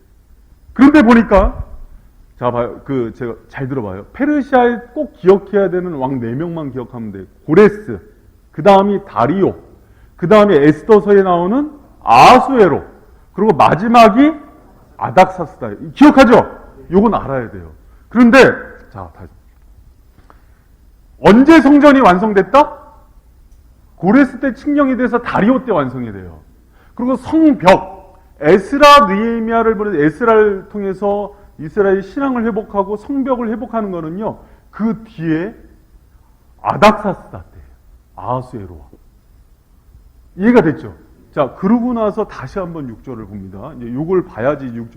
그런데 보니까, 자, 봐요. 제가 잘 들어봐요. 페르시아에 꼭 기억해야 되는 왕 4명만 기억하면 돼요. 고레스, 그 다음이 다리오, 그 다음에 에스더서에 나오는 아수에로, 그리고 마지막이 아닥사스다. 기억하죠? 요건 알아야 돼요. 그런데, 자, 다시. 언제 성전이 완성됐다? 고레스 때 칙령이 돼서 다리오 때 완성이 돼요. 그리고 성벽, 에스라 느헤미야를 보내서 에스라를 통해서 이스라엘이 신앙을 회복하고 성벽을 회복하는 거는요, 그 뒤에 아닥사스다 때, 아하수에로와. 이해가 됐죠? 자, 그러고 나서 다시 한번 6절을 봅니다. 이제 요걸 봐야지 6절.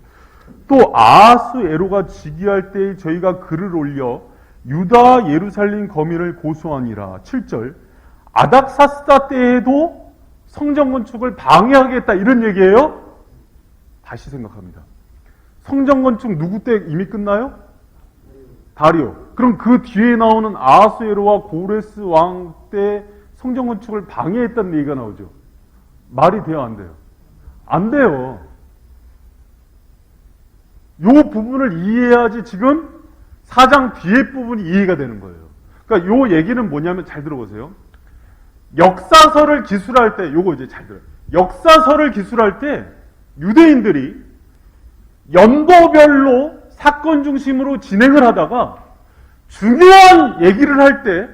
또 아하수에로가 즉위할 때 저희가 글을 올려 유다 예루살렘 거민을 고소하니라. 7절. 아닥사스다 때에도 성전 건축을 방해하겠다 이런 얘기예요? 다시 생각합니다. 성전 건축 누구 때 이미 끝나요? 다리오. 그럼 그 뒤에 나오는 아하수에로와 고레스 왕 때 성전 건축을 방해했다는 얘기가 나오죠. 말이 돼요, 안 돼요? 안 돼요. 요 부분을 이해해야지 지금 4장 뒤에 부분이 이해가 되는 거예요. 그러니까 요 얘기는 뭐냐면 잘 들어보세요. 역사서를 기술할 때, 요거 이제 잘 들어요. 역사서를 기술할 때 유대인들이 연도별로 사건 중심으로 진행을 하다가 중요한 얘기를 할 때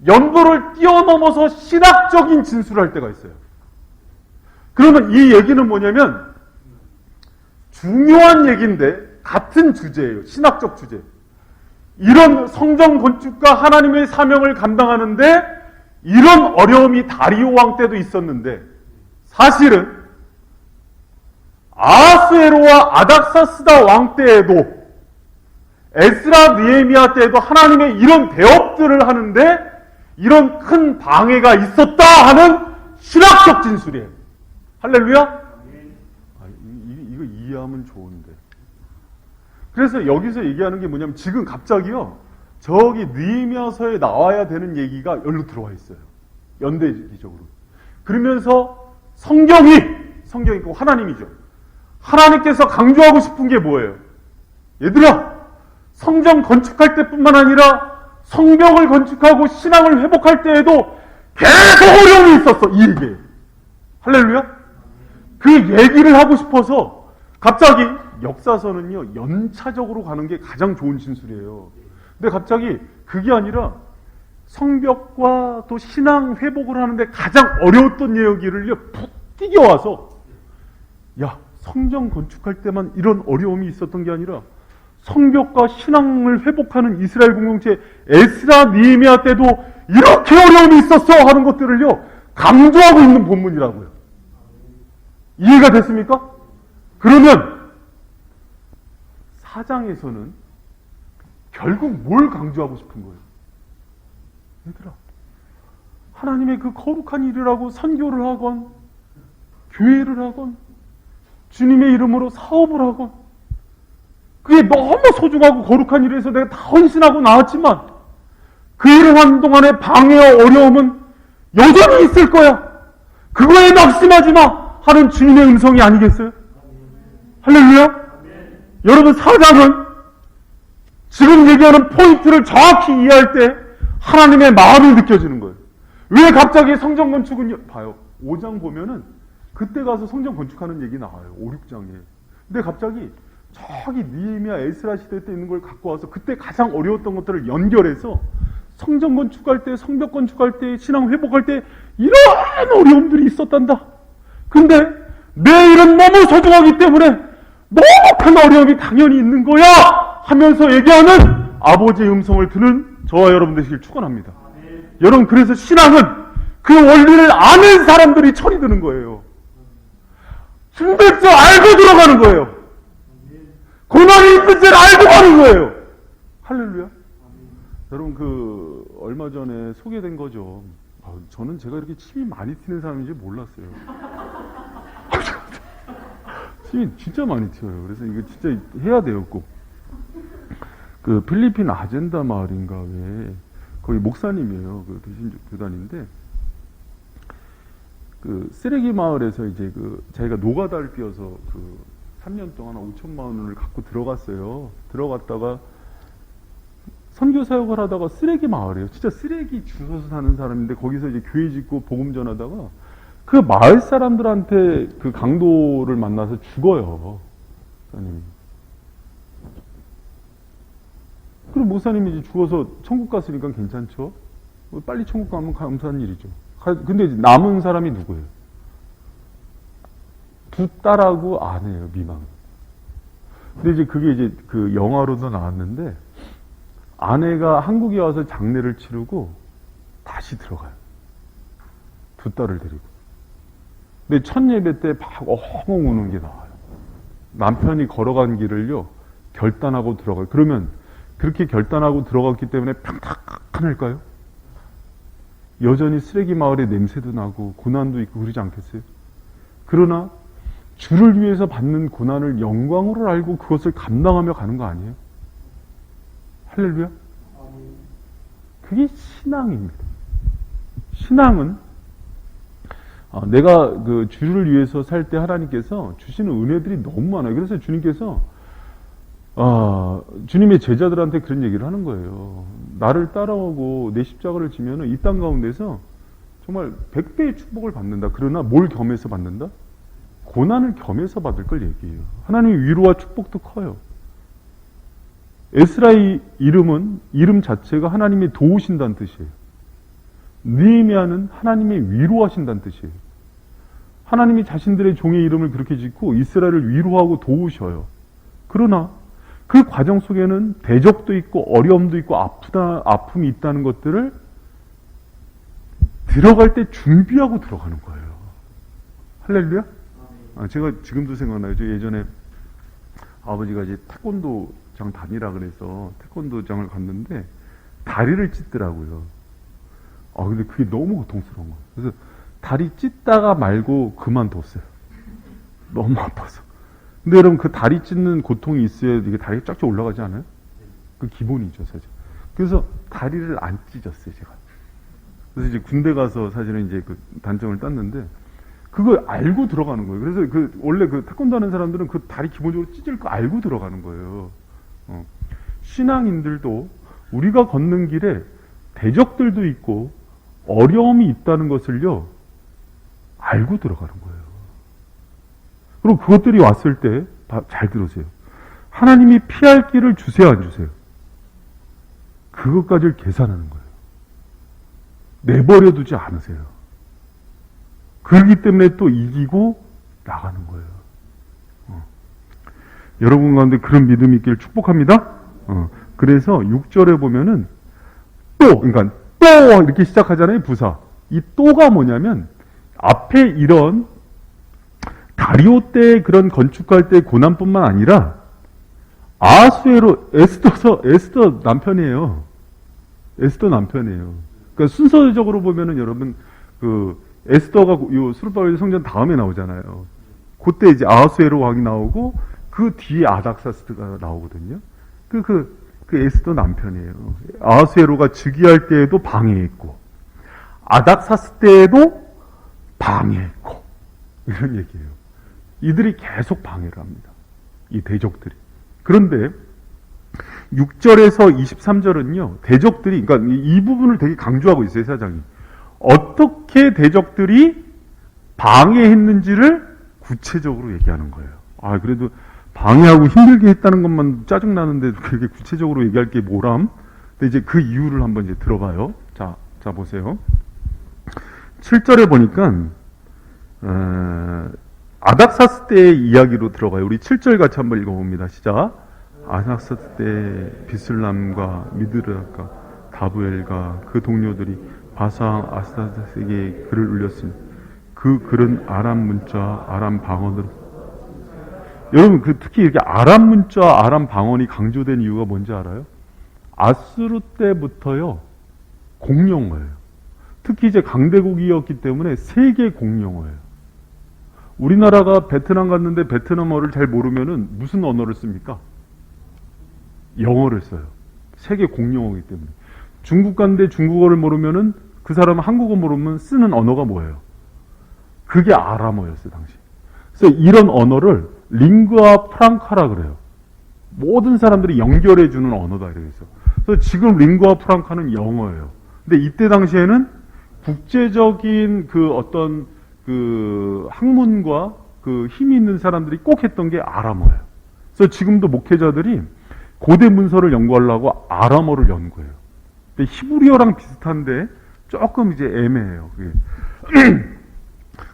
연도를 뛰어넘어서 신학적인 진술을 할 때가 있어요. 그러면 이 얘기는 뭐냐면 중요한 얘기인데 같은 주제예요. 신학적 주제. 이런 성전 건축과 하나님의 사명을 감당하는데 이런 어려움이 다리오 왕 때도 있었는데 사실은 아하수에로와 아닥사스다 왕 때에도 에스라 느헤미야 때에도 하나님의 이런 대업들을 하는데 이런 큰 방해가 있었다 하는 신학적 진술이에요. 할렐루야? 이거 이해하면 좋은데. 그래서 여기서 얘기하는 게 뭐냐면 지금 갑자기요. 저기 느헤미야서에 나와야 되는 얘기가 여기로 들어와 있어요. 연대기적으로. 그러면서 성경이 꼭 하나님이죠. 하나님께서 강조하고 싶은 게 뭐예요? 얘들아, 성전 건축할 때뿐만 아니라 성벽을 건축하고 신앙을 회복할 때에도 계속 어려움이 있었어. 이 얘기예요. 할렐루야? 그 얘기를 하고 싶어서 갑자기 역사서는요, 연차적으로 가는 게 가장 좋은 진술이에요. 근데 갑자기 그게 아니라 성벽과 또 신앙 회복을 하는데 가장 어려웠던 얘기를요, 푹 튀겨와서 야, 성전 건축할 때만 이런 어려움이 있었던 게 아니라 성벽과 신앙을 회복하는 이스라엘 공동체 에스라 느헤미야 때도 이렇게 어려움이 있었어 하는 것들을요 강조하고 있는 본문이라고요. 이해가 됐습니까? 그러면 4장에서는 결국 뭘 강조하고 싶은 거예요? 얘들아, 하나님의 그 거룩한 일을 하고 선교를 하건 교회를 하건 주님의 이름으로 사업을 하건 그게 너무 소중하고 거룩한 일에서 내가 다 헌신하고 나왔지만 그 일을 하는 동안에 방해와 어려움은 여전히 있을 거야. 그거에 낙심하지 마 하는 주님의 음성이 아니겠어요? 할렐루야? 여러분, 4장은 지금 얘기하는 포인트를 정확히 이해할 때 하나님의 마음이 느껴지는 거예요. 왜 갑자기 성전 건축은 봐요. 5장 보면은 그때 가서 성전 건축하는 얘기 나와요. 5, 6장에. 근데 갑자기 저기 느헤미야 에스라 시대 때 있는 걸 갖고 와서 그때 가장 어려웠던 것들을 연결해서 성전 건축할 때, 성벽 건축할 때, 신앙 회복할 때 이런 어려움들이 있었단다. 근데 내 일은 너무 소중하기 때문에 너무 큰 어려움이 당연히 있는 거야 하면서 얘기하는 아버지의 음성을 듣는 저와 여러분 되시길 축원합니다. 여러분, 그래서 신앙은 그 원리를 아는 사람들이 철이 드는 거예요. 힘들 줄 알고 들어가는 거예요. 고난이 있는 줄 알고 가는 거예요. 할렐루야. 여러분, 얼마 전에 소개된 거죠. 저는 제가 이렇게 침이 많이 튀는 사람인지 몰랐어요. 침이 진짜 많이 튀어요. 그래서 이거 진짜 해야 돼요, 꼭. 그 필리핀 아젠다 마을인가 왜 거기 목사님이에요. 그 대신주 교단인데 그 쓰레기 마을에서 이제 자기가 노가다를 띄어서 3년 동안 5천만 원을 갖고 들어갔어요. 들어갔다가 선교 사역을 하다가 쓰레기 마을이에요. 진짜 쓰레기 주워서 사는 사람인데 거기서 이제 교회 짓고 복음 전하다가 그 마을 사람들한테 그 강도를 만나서 죽어요. 목사님이. 그럼 목사님이 이제 죽어서 천국 갔으니까 괜찮죠? 빨리 천국 가면 감사한 일이죠. 근데 남은 사람이 누구예요? 두 딸하고 아내예요, 미망. 근데 이제 그게 이제 그 영화로도 나왔는데 아내가 한국에 와서 장례를 치르고 다시 들어가요. 두 딸을 데리고. 근데 첫 예배 때 막 엉엉 우는 게 나와요. 남편이 걸어간 길을요, 결단하고 들어가요. 그러면 그렇게 결단하고 들어갔기 때문에 평탁할까요? 여전히 쓰레기 마을의 냄새도 나고 고난도 있고 그러지 않겠어요? 그러나 주를 위해서 받는 고난을 영광으로 알고 그것을 감당하며 가는 거 아니에요? 할렐루야? 그게 신앙입니다. 신앙은 내가 그 주를 위해서 살 때 하나님께서 주시는 은혜들이 너무 많아요. 그래서 주님께서 주님의 제자들한테 그런 얘기를 하는 거예요. 나를 따라오고 내 십자가를 지면은 이 땅 가운데서 정말 100배의 축복을 받는다. 그러나 뭘 겸해서 받는다? 고난을 겸해서 받을 걸 얘기해요. 하나님의 위로와 축복도 커요. 에스라의 이름 자체가 하나님이 도우신다는 뜻이에요. 느헤미야는 하나님이 위로하신다는 뜻이에요. 하나님이 자신들의 종의 이름을 그렇게 짓고 이스라엘을 위로하고 도우셔요. 그러나 그 과정 속에는 대적도 있고 어려움도 있고 아픔이 있다는 것들을 들어갈 때 준비하고 들어가는 거예요. 할렐루야? 제가 지금도 생각나요. 저 예전에 아버지가 이제 태권도장 다니라 그래서 태권도장을 갔는데 다리를 찢더라고요. 근데 그게 너무 고통스러운 거예요. 그래서 다리 찢다가 말고 그만뒀어요. 너무 아파서. 근데 여러분 그 다리 찢는 고통이 있어야 이게 다리가 쫙쫙 올라가지 않아요? 그 기본이죠, 사실. 그래서 다리를 안 찢었어요, 제가. 그래서 이제 군대 가서 사실은 이제 그 단정을 땄는데 그걸 알고 들어가는 거예요. 그래서 원래 그 태권도 하는 사람들은 그 다리 기본적으로 찢을 거 알고 들어가는 거예요. 신앙인들도 우리가 걷는 길에 대적들도 있고 어려움이 있다는 것을요, 알고 들어가는 거예요. 그리고 그것들이 왔을 때, 잘 들으세요. 하나님이 피할 길을 주세요, 안 주세요? 그것까지를 계산하는 거예요. 내버려 두지 않으세요. 그렇기 때문에 또 이기고 나가는 거예요. 여러분 가운데 그런 믿음이 있기를 축복합니다. 그래서 6절에 보면은 그러니까 또 이렇게 시작하잖아요, 부사. 이 또가 뭐냐면 앞에 이런 다리오 때 그런 건축할 때 고난뿐만 아니라 아하수에로 에스더 남편이에요. 에스더 남편이에요. 그러니까 순서적으로 보면은 여러분 그 에스더가 요 수르바벨 성전 다음에 나오잖아요. 그때 이제 아하수에로 왕이 나오고 그 뒤에 아닥사스드가 나오거든요. 그 에스더 남편이에요. 아하수에로가 즉위할 때에도 방해했고 아닥사스 때에도 방해했고 이런 얘기예요. 이들이 계속 방해를 합니다. 이 대적들이. 그런데 6절에서 23절은요. 대적들이 그러니까 이 부분을 되게 강조하고 있어요. 사장이. 어떻게 대적들이 방해했는지를 구체적으로 얘기하는 거예요. 그래도 방해하고 힘들게 했다는 것만 짜증나는데 그렇게 구체적으로 얘기할 게 뭐람? 근데 이제 그 이유를 한번 이제 들어봐요. 자 보세요. 7절에 보니까 아닥사스 때의 이야기로 들어가요. 우리 7절 같이 한번 읽어봅니다. 시작. 아닥사스 때 비슬람과 미드라과 다부엘과 그 동료들이 바사왕 아스타스에게 글을 울렸으니 그 글은 아람 문자, 아람 방언으로. 여러분 특히 이렇게 아람 문자, 아람 방언이 강조된 이유가 뭔지 알아요? 아수르 때부터요 공용어예요. 특히 이제 강대국이었기 때문에 세계 공용어예요. 우리나라가 베트남 갔는데 베트남어를 잘 모르면은 무슨 언어를 씁니까? 영어를 써요. 세계 공용어이기 때문에. 중국 갔는데 중국어를 모르면은 그 사람은 한국어 모르면 쓰는 언어가 뭐예요? 그게 아람어였어요, 당시. 그래서 이런 언어를 링구아 프랑카라 그래요. 모든 사람들이 연결해주는 언어다 이래서. 그래서 지금 링구아 프랑카는 영어예요. 근데 이때 당시에는 국제적인 그 어떤 그 학문과 그 힘이 있는 사람들이 꼭 했던 게 아람어예요. 그래서 지금도 목회자들이 고대 문서를 연구하려고 아람어를 연구해요. 근데 히브리어랑 비슷한데 조금 이제 애매해요. 그게.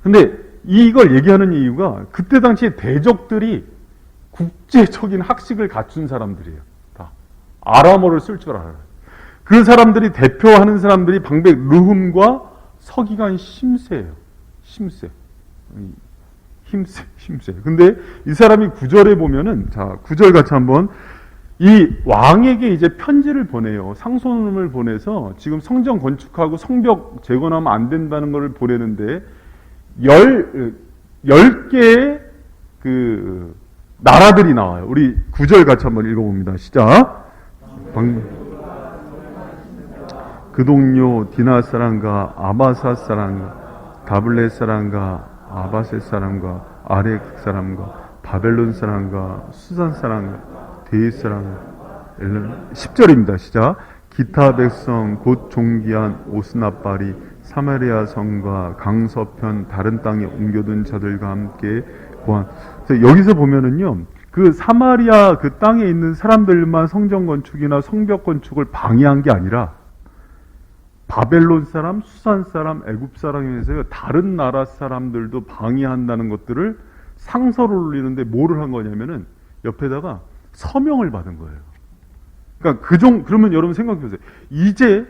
근데 이걸 얘기하는 이유가 그때 당시에 대적들이 국제적인 학식을 갖춘 사람들이에요. 다 아람어를 쓸 줄 알아요. 그 사람들이 대표하는 사람들이 방백 르훔과 서기관 심세예요. 심세. 힘세. 근데 이 사람이 9절에 보면은, 자, 9절 같이 한번, 이 왕에게 이제 편지를 보내요. 상소문을 보내서 지금 성전 건축하고 성벽 재건하면 안 된다는 걸 보내는데, 10개의 그, 나라들이 나와요. 우리 9절 같이 한번 읽어봅니다. 시작. 그 동료 디나 사람과 아바사 사람과 다블렛 사람과 아바셋 사람과 아렉 사람과 바벨론 사람과 수산 사람과 데윗 사람 10절입니다. 시작. 기타 백성 곧 종기한 오스나발이 사마리아 성과 강서편 다른 땅에 옮겨둔 자들과 함께 고한. 그래서 여기서 보면은요, 그 사마리아 그 땅에 있는 사람들만 성전 건축이나 성벽 건축을 방해한 게 아니라 바벨론 사람, 수산 사람, 애굽 사람에서 다른 나라 사람들도 방해한다는 것들을 상서를 올리는데 뭐를 한 거냐면은 옆에다가 서명을 받은 거예요. 그러니까 그러면 여러분 생각해 보세요. 이제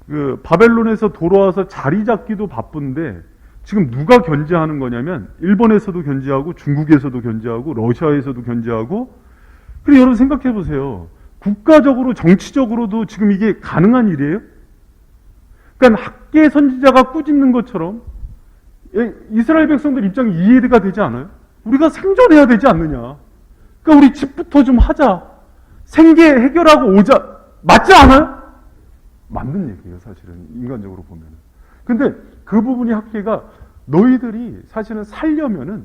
그 바벨론에서 돌아와서 자리 잡기도 바쁜데 지금 누가 견제하는 거냐면 일본에서도 견제하고 중국에서도 견제하고 러시아에서도 견제하고. 그리고 여러분 생각해 보세요. 국가적으로 정치적으로도 지금 이게 가능한 일이에요? 그러니까 학계 선지자가 꾸짖는 것처럼 이스라엘 백성들 입장이 이해가 되지 않아요? 우리가 생존해야 되지 않느냐. 그러니까 우리 집부터 좀 하자. 생계 해결하고 오자. 맞지 않아요? 맞는 얘기예요, 사실은. 인간적으로 보면. 근데 그 부분이 학계가 너희들이 사실은 살려면은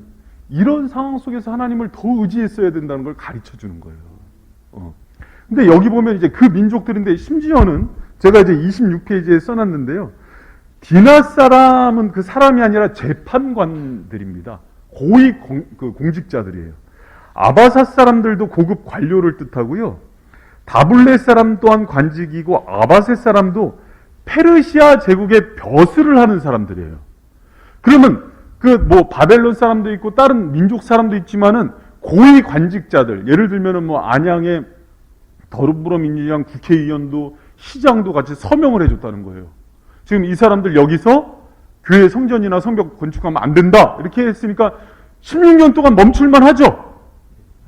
이런 상황 속에서 하나님을 더 의지했어야 된다는 걸 가르쳐 주는 거예요. 근데 여기 보면 이제 그 민족들인데 심지어는 제가 이제 26페이지에 써놨는데요. 디나 사람은 그 사람이 아니라 재판관들입니다. 고위 공직자들이에요. 아바사 사람들도 고급 관료를 뜻하고요. 다블레 사람 또한 관직이고 아바세 사람도 페르시아 제국의 벼슬을 하는 사람들이에요. 그러면 그 뭐 바벨론 사람도 있고 다른 민족 사람도 있지만은 고위 관직자들, 예를 들면은 뭐 안양의 더불어민주당 국회의원도 시장도 같이 서명을 해줬다는 거예요. 지금 이 사람들 여기서 교회 성전이나 성벽 건축하면 안 된다 이렇게 했으니까 16년 동안 멈출만 하죠.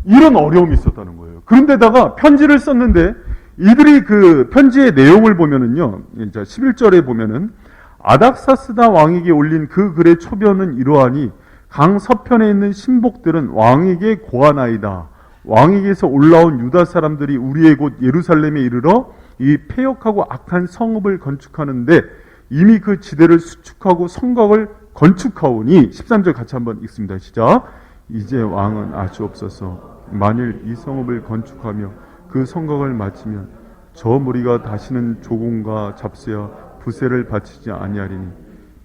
이런 어려움이 있었다는 거예요. 그런데다가 편지를 썼는데 이들이 그 편지의 내용을 보면은요, 11절에 보면은 아닥사스다 왕에게 올린 그 글의 초변은 이러하니 강 서편에 있는 신복들은 왕에게 고하나이다. 왕에게서 올라온 유다 사람들이 우리의 곳 예루살렘에 이르러 이 폐역하고 악한 성읍을 건축하는데 이미 그 지대를 수축하고 성곽을 건축하오니 13절 같이 한번 읽습니다. 시작. 이제 왕은 아시옵소서. 만일 이 성읍을 건축하며 그 성곽을 마치면 저 무리가 다시는 조공과 잡수야 부세를 바치지 아니하리니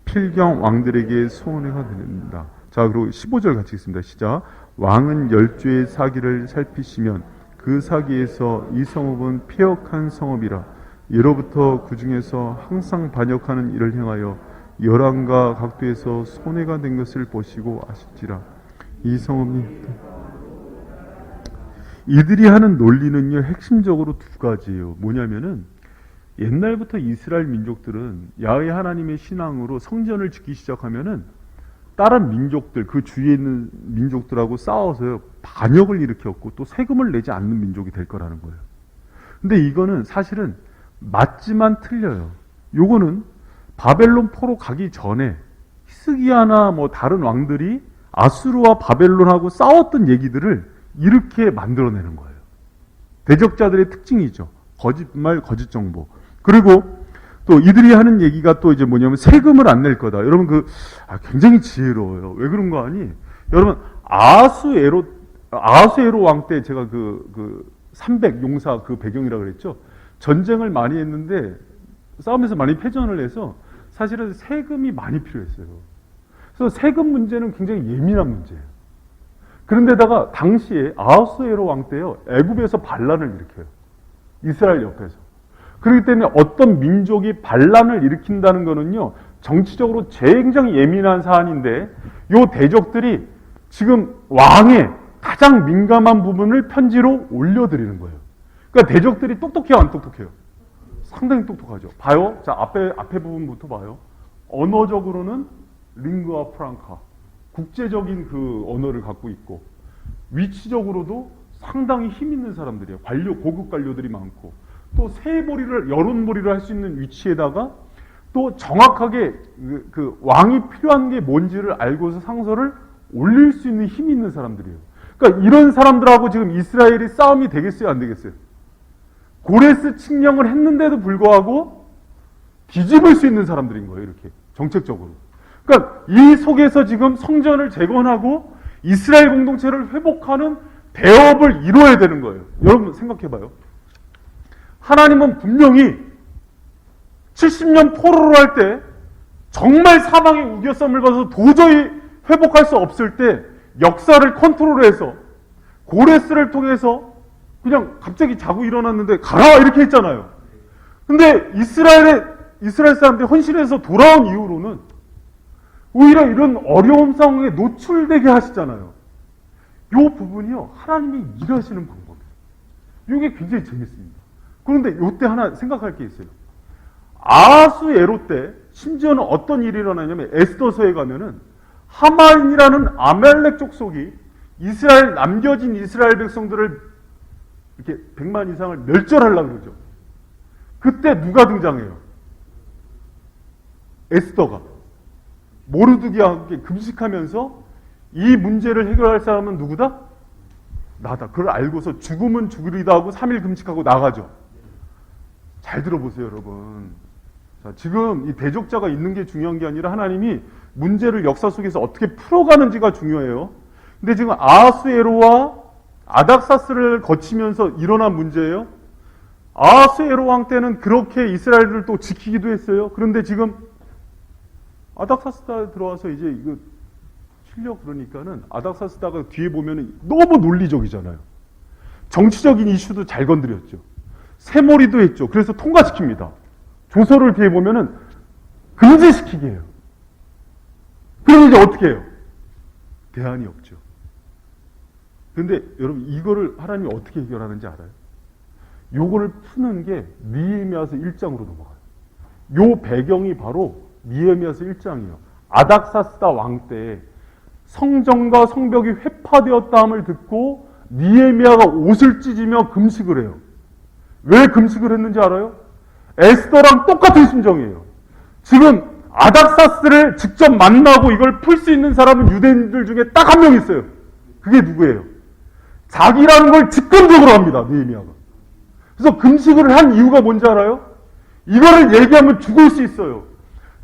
필경 왕들에게 소원해가 된다. 자, 그리고 15절 같이 읽습니다. 시작. 왕은 10주의 사기를 살피시면 그 사기에서 이 성읍은 폐역한 성읍이라 예로부터 그 중에서 항상 반역하는 일을 행하여 열왕과 각도에서 손해가 된 것을 보시고 아실지라. 이 성읍이 이들이 하는 논리는요, 핵심적으로 두 가지예요. 뭐냐면은 옛날부터 이스라엘 민족들은 야훼 하나님의 신앙으로 성전을 짓기 시작하면은 다른 민족들, 그 주위에 있는 민족들하고 싸워서요, 반역을 일으켰고 또 세금을 내지 않는 민족이 될 거라는 거예요. 근데 이거는 사실은 맞지만 틀려요. 요거는 바벨론 포로 가기 전에 히스기야나 뭐 다른 왕들이 아수르와 바벨론하고 싸웠던 얘기들을 이렇게 만들어내는 거예요. 대적자들의 특징이죠. 거짓말, 거짓 정보. 그리고 또 이들이 하는 얘기가 또 이제 뭐냐면 세금을 안 낼 거다. 여러분 굉장히 지혜로워요. 왜 그런 거 아니? 여러분 아수에로 왕 때 제가 그 300 용사 그 배경이라고 그랬죠. 전쟁을 많이 했는데 싸움에서 많이 패전을 해서 사실은 세금이 많이 필요했어요. 그래서 세금 문제는 굉장히 예민한 문제예요. 그런데다가 당시에 아하수에로 왕 때요, 애굽에서 반란을 일으켜요. 이스라엘 옆에서. 그렇기 때문에 어떤 민족이 반란을 일으킨다는 거는요, 정치적으로 굉장히 예민한 사안인데, 요 대적들이 지금 왕의 가장 민감한 부분을 편지로 올려드리는 거예요. 그러니까 대적들이 똑똑해요, 안 똑똑해요? 상당히 똑똑하죠. 봐요. 자, 앞에 부분부터 봐요. 언어적으로는 링구아 프랑카. 국제적인 그 언어를 갖고 있고, 위치적으로도 상당히 힘 있는 사람들이에요. 고급 관료들이 많고, 또 여론몰이를 할 수 있는 위치에다가 또 정확하게 그 왕이 필요한 게 뭔지를 알고서 상소를 올릴 수 있는 힘이 있는 사람들이에요. 그러니까 이런 사람들하고 지금 이스라엘이 싸움이 되겠어요, 안 되겠어요? 고레스 칙령을 했는데도 불구하고 뒤집을 수 있는 사람들인 거예요, 이렇게 정책적으로. 그러니까 이 속에서 지금 성전을 재건하고 이스라엘 공동체를 회복하는 대업을 이루어야 되는 거예요. 여러분 생각해봐요. 하나님은 분명히 70년 포로를 할 때 정말 사방에 우겨쌈을 봐서 도저히 회복할 수 없을 때 역사를 컨트롤해서 고레스를 통해서 그냥 갑자기 자고 일어났는데 가라 이렇게 했잖아요. 근데 이스라엘 사람들이 헌신해서 돌아온 이후로는 오히려 이런 어려운 상황에 노출되게 하시잖아요. 이 부분이요, 하나님이 일하시는 방법이에요. 이게 굉장히 재밌습니다. 그런데 이때 하나 생각할 게 있어요. 아하수에로 때 심지어는 어떤 일이 일어나냐면 에스더서에 가면은 하만이라는 아멜렉 족속이 이스라엘 남겨진 이스라엘 백성들을 이렇게 100만 이상을 멸절하려고 그러죠. 그때 누가 등장해요? 에스더가 모르드기와 함께 금식하면서 이 문제를 해결할 사람은 누구다? 나다. 그걸 알고서 죽으면 죽으리다 하고 3일 금식하고 나가죠. 잘 들어보세요, 여러분. 자, 지금 이 대적자가 있는 게 중요한 게 아니라 하나님이 문제를 역사 속에서 어떻게 풀어가는지가 중요해요. 근데 지금 아하수에로와 아닥사스를 거치면서 일어난 문제예요. 아하수에로 왕 때는 그렇게 이스라엘을 또 지키기도 했어요. 그런데 지금 아닥사스다 들어와서 이제 이거 실력 그러니까는 아닥사스다가 뒤에 보면은 너무 논리적이잖아요. 정치적인 이슈도 잘 건드렸죠. 새몰이도 했죠. 그래서 통과시킵니다. 조서를 뒤에 보면은 금지시키게 해요. 그럼 이제 어떻게 해요? 대안이 없죠. 그런데 여러분 이거를 하나님이 어떻게 해결하는지 알아요? 요거를 푸는 게 느헤미야서 1장으로 넘어가요. 요 배경이 바로 느헤미야서 1장이에요. 아닥사스다 왕 때 성전과 성벽이 회파되었다함을 듣고 느헤미야가 옷을 찢으며 금식을 해요. 왜 금식을 했는지 알아요? 에스더랑 똑같은 심정이에요. 지금 아닥사스를 직접 만나고 이걸 풀 수 있는 사람은 유대인들 중에 딱 한 명 있어요. 그게 누구예요? 자기라는 걸 직권적으로 합니다. 느헤미야가. 그래서 금식을 한 이유가 뭔지 알아요? 이거를 얘기하면 죽을 수 있어요.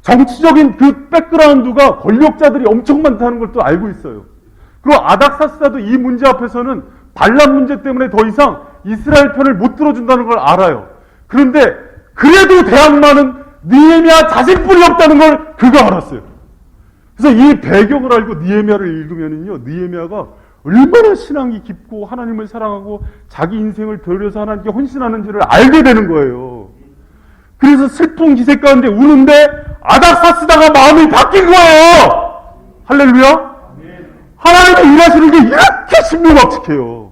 정치적인 그 백그라운드가 권력자들이 엄청 많다는 걸 또 알고 있어요. 그리고 아닥사스다도 이 문제 앞에서는 반란 문제 때문에 더 이상 이스라엘 편을 못 들어준다는 걸 알아요. 그런데 그래도 대항마는 느헤미야 자신뿐이 없다는 걸 그가 알았어요. 그래서 이 배경을 알고 느헤미야를 읽으면요, 느헤미야가 얼마나 신앙이 깊고 하나님을 사랑하고 자기 인생을 들여서 하나님께 헌신하는지를 알게 되는 거예요. 그래서 슬픈 기색 가운데 우는데 아닥사스다가 마음이 바뀐 거예요. 할렐루야. 하나님이 일하시는 게 이렇게 신묘막측해요.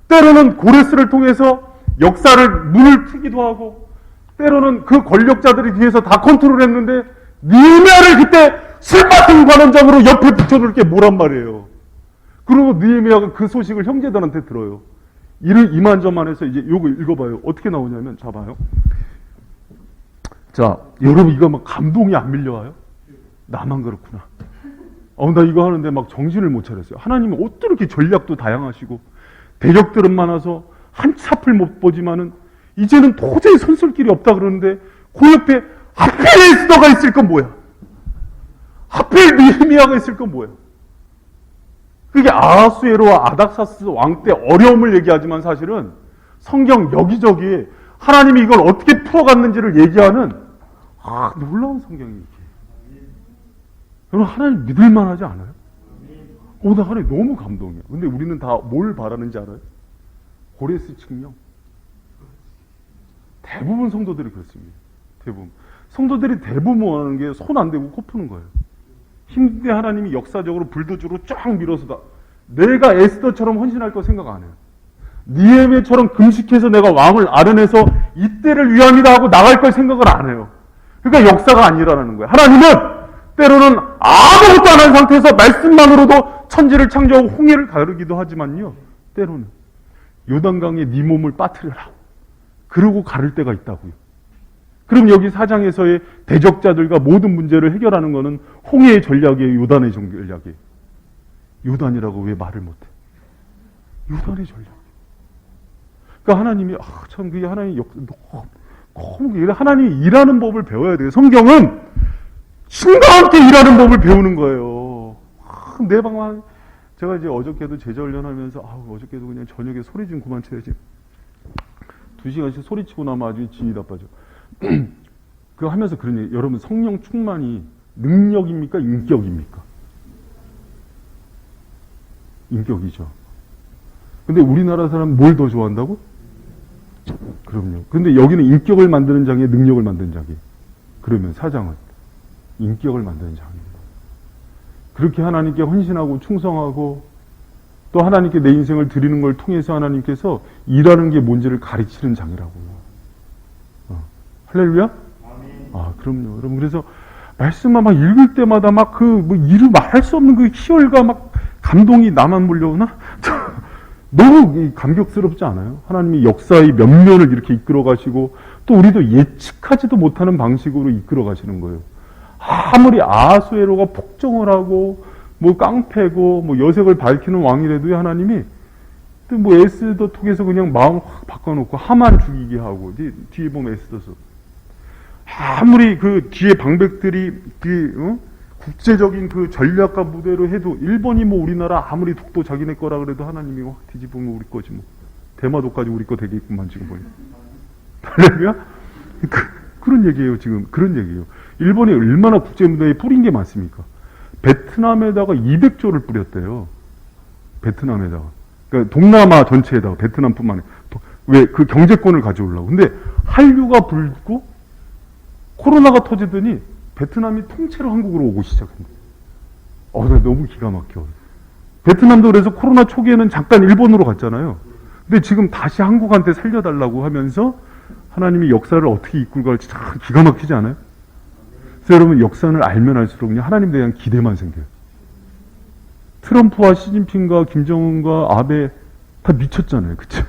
때로는 고레스를 통해서 역사를 문을 트기도 하고, 때로는 그 권력자들이 뒤에서 다 컨트롤했는데 느헤미야를 그때 술 맡은 관원장으로 옆에 붙여놓을 게 뭐란 말이에요. 그리고 느헤미야가 그 소식을 형제들한테 들어요. 이를 이만저만해서 이제 요거 읽어봐요. 어떻게 나오냐면, 자 봐요. 자, 여러분 이거 막 감동이 안 밀려와요? 나만 그렇구나. 나 이거 하는데 막 정신을 못 차렸어요. 하나님은 어떻게 이렇게 전략도 다양하시고 대적들은 많아서 한치 앞을 못 보지만은 이제는 도저히 선술길이 없다 그러는데 그 옆에 하필 에스더가 있을 건 뭐야? 하필 느헤미야가 있을 건 뭐야? 그게 아하수에로와 아닥사스 왕 때 어려움을 얘기하지만 사실은 성경 여기저기에 하나님이 이걸 어떻게 풀어갔는지를 얘기하는 놀라운 성경이에요. 여러분 하나님 믿을만 하지 않아요? 나 하나님 너무 감동이에요. 근데 우리는 다 뭘 바라는지 알아요? 고레스 칙령. 대부분 성도들이 그렇습니다. 대부분. 성도들이 대부분 원하는 게 손 안 대고 코 푸는 거예요. 힘든데 하나님이 역사적으로 불도저로 쫙 밀어서 내가 에스더처럼 헌신할 거 생각 안 해요. 느헤미야처럼 금식해서 내가 왕을 알아내서 이때를 위함이다 하고 나갈 걸 생각을 안 해요. 그러니까 역사가 안 일어나는 거예요. 하나님은 때로는 아무것도 안 한 상태에서 말씀만으로도 천지를 창조하고 홍해를 가르기도 하지만요, 때로는 요단강에 네 몸을 빠뜨려라 그러고 가를 때가 있다고요. 그럼 여기 4장에서의 대적자들과 모든 문제를 해결하는 것은 홍해의 전략이에요, 요단의 전략이에요? 요단이라고 왜 말을 못해? 요단의 전략. 그러니까 하나님이 참 그게 하나님 너무 하나님이 일하는 법을 배워야 돼요. 성경은 신과 함께 일하는 법을 배우는 거예요. 내 방만 제가 이제 어저께도 제자훈련하면서 어저께도 그냥 저녁에 소리 좀 그만 쳐야지. 2시간씩 소리치고 나면 아주 진이 나빠져. 그거 하면서 그런 얘기. 여러분 성령 충만이 능력입니까? 인격입니까? 인격이죠. 근데 우리나라 사람 뭘 더 좋아한다고? 그럼요. 근데 여기는 인격을 만드는 장이에요, 능력을 만드는 장이에요? 그러면 4장은 인격을 만드는 장입니다. 그렇게 하나님께 헌신하고 충성하고 또 하나님께 내 인생을 드리는 걸 통해서 하나님께서 일하는 게 뭔지를 가르치는 장이라고요. 할렐루야? 아, 그럼요. 여러분, 그래서 말씀만 막 읽을 때마다 막 이루 말할 수 없는 그 희열과 막 감동이 나만 몰려오나? 너무 감격스럽지 않아요? 하나님이 역사의 면면을 이렇게 이끌어 가시고 또 우리도 예측하지도 못하는 방식으로 이끌어 가시는 거예요. 아무리 아하수에로가 폭정을 하고 뭐 깡패고 뭐 여색을 밝히는 왕이라도 하나님이 또 뭐 에스더 통해서 그냥 마음 확 바꿔놓고 하만 죽이게 하고 뒤에 보면 에스더서 아무리 그 뒤에 방백들이 국제적인 그 전략과 무대로 해도 일본이 뭐 우리나라 아무리 독도 자기네 거라 그래도 하나님이 확 뒤집으면 우리 거지 뭐. 대마도까지 우리 거 되겠구만 지금 보니. 할렐루야? 그런 얘기예요 지금. 그런 얘기예요. 일본이 얼마나 국제 무대에 뿌린 게 많습니까? 베트남에다가 200조를 뿌렸대요. 베트남에다가. 그러니까 동남아 전체에다가 베트남뿐만 아니라 왜 그 경제권을 가져오려고. 근데 한류가 불고 코로나가 터지더니 베트남이 통째로 한국으로 오고 시작했는데. 나 너무 기가 막혀. 베트남도 그래서 코로나 초기에는 잠깐 일본으로 갔잖아요. 근데 지금 다시 한국한테 살려달라고 하면서 하나님이 역사를 어떻게 이끌고 갈지 참 기가 막히지 않아요? 그래서 여러분 역사를 알면 알수록 그냥 하나님에 대한 기대만 생겨요. 트럼프와 시진핑과 김정은과 아베 다 미쳤잖아요. 그쵸?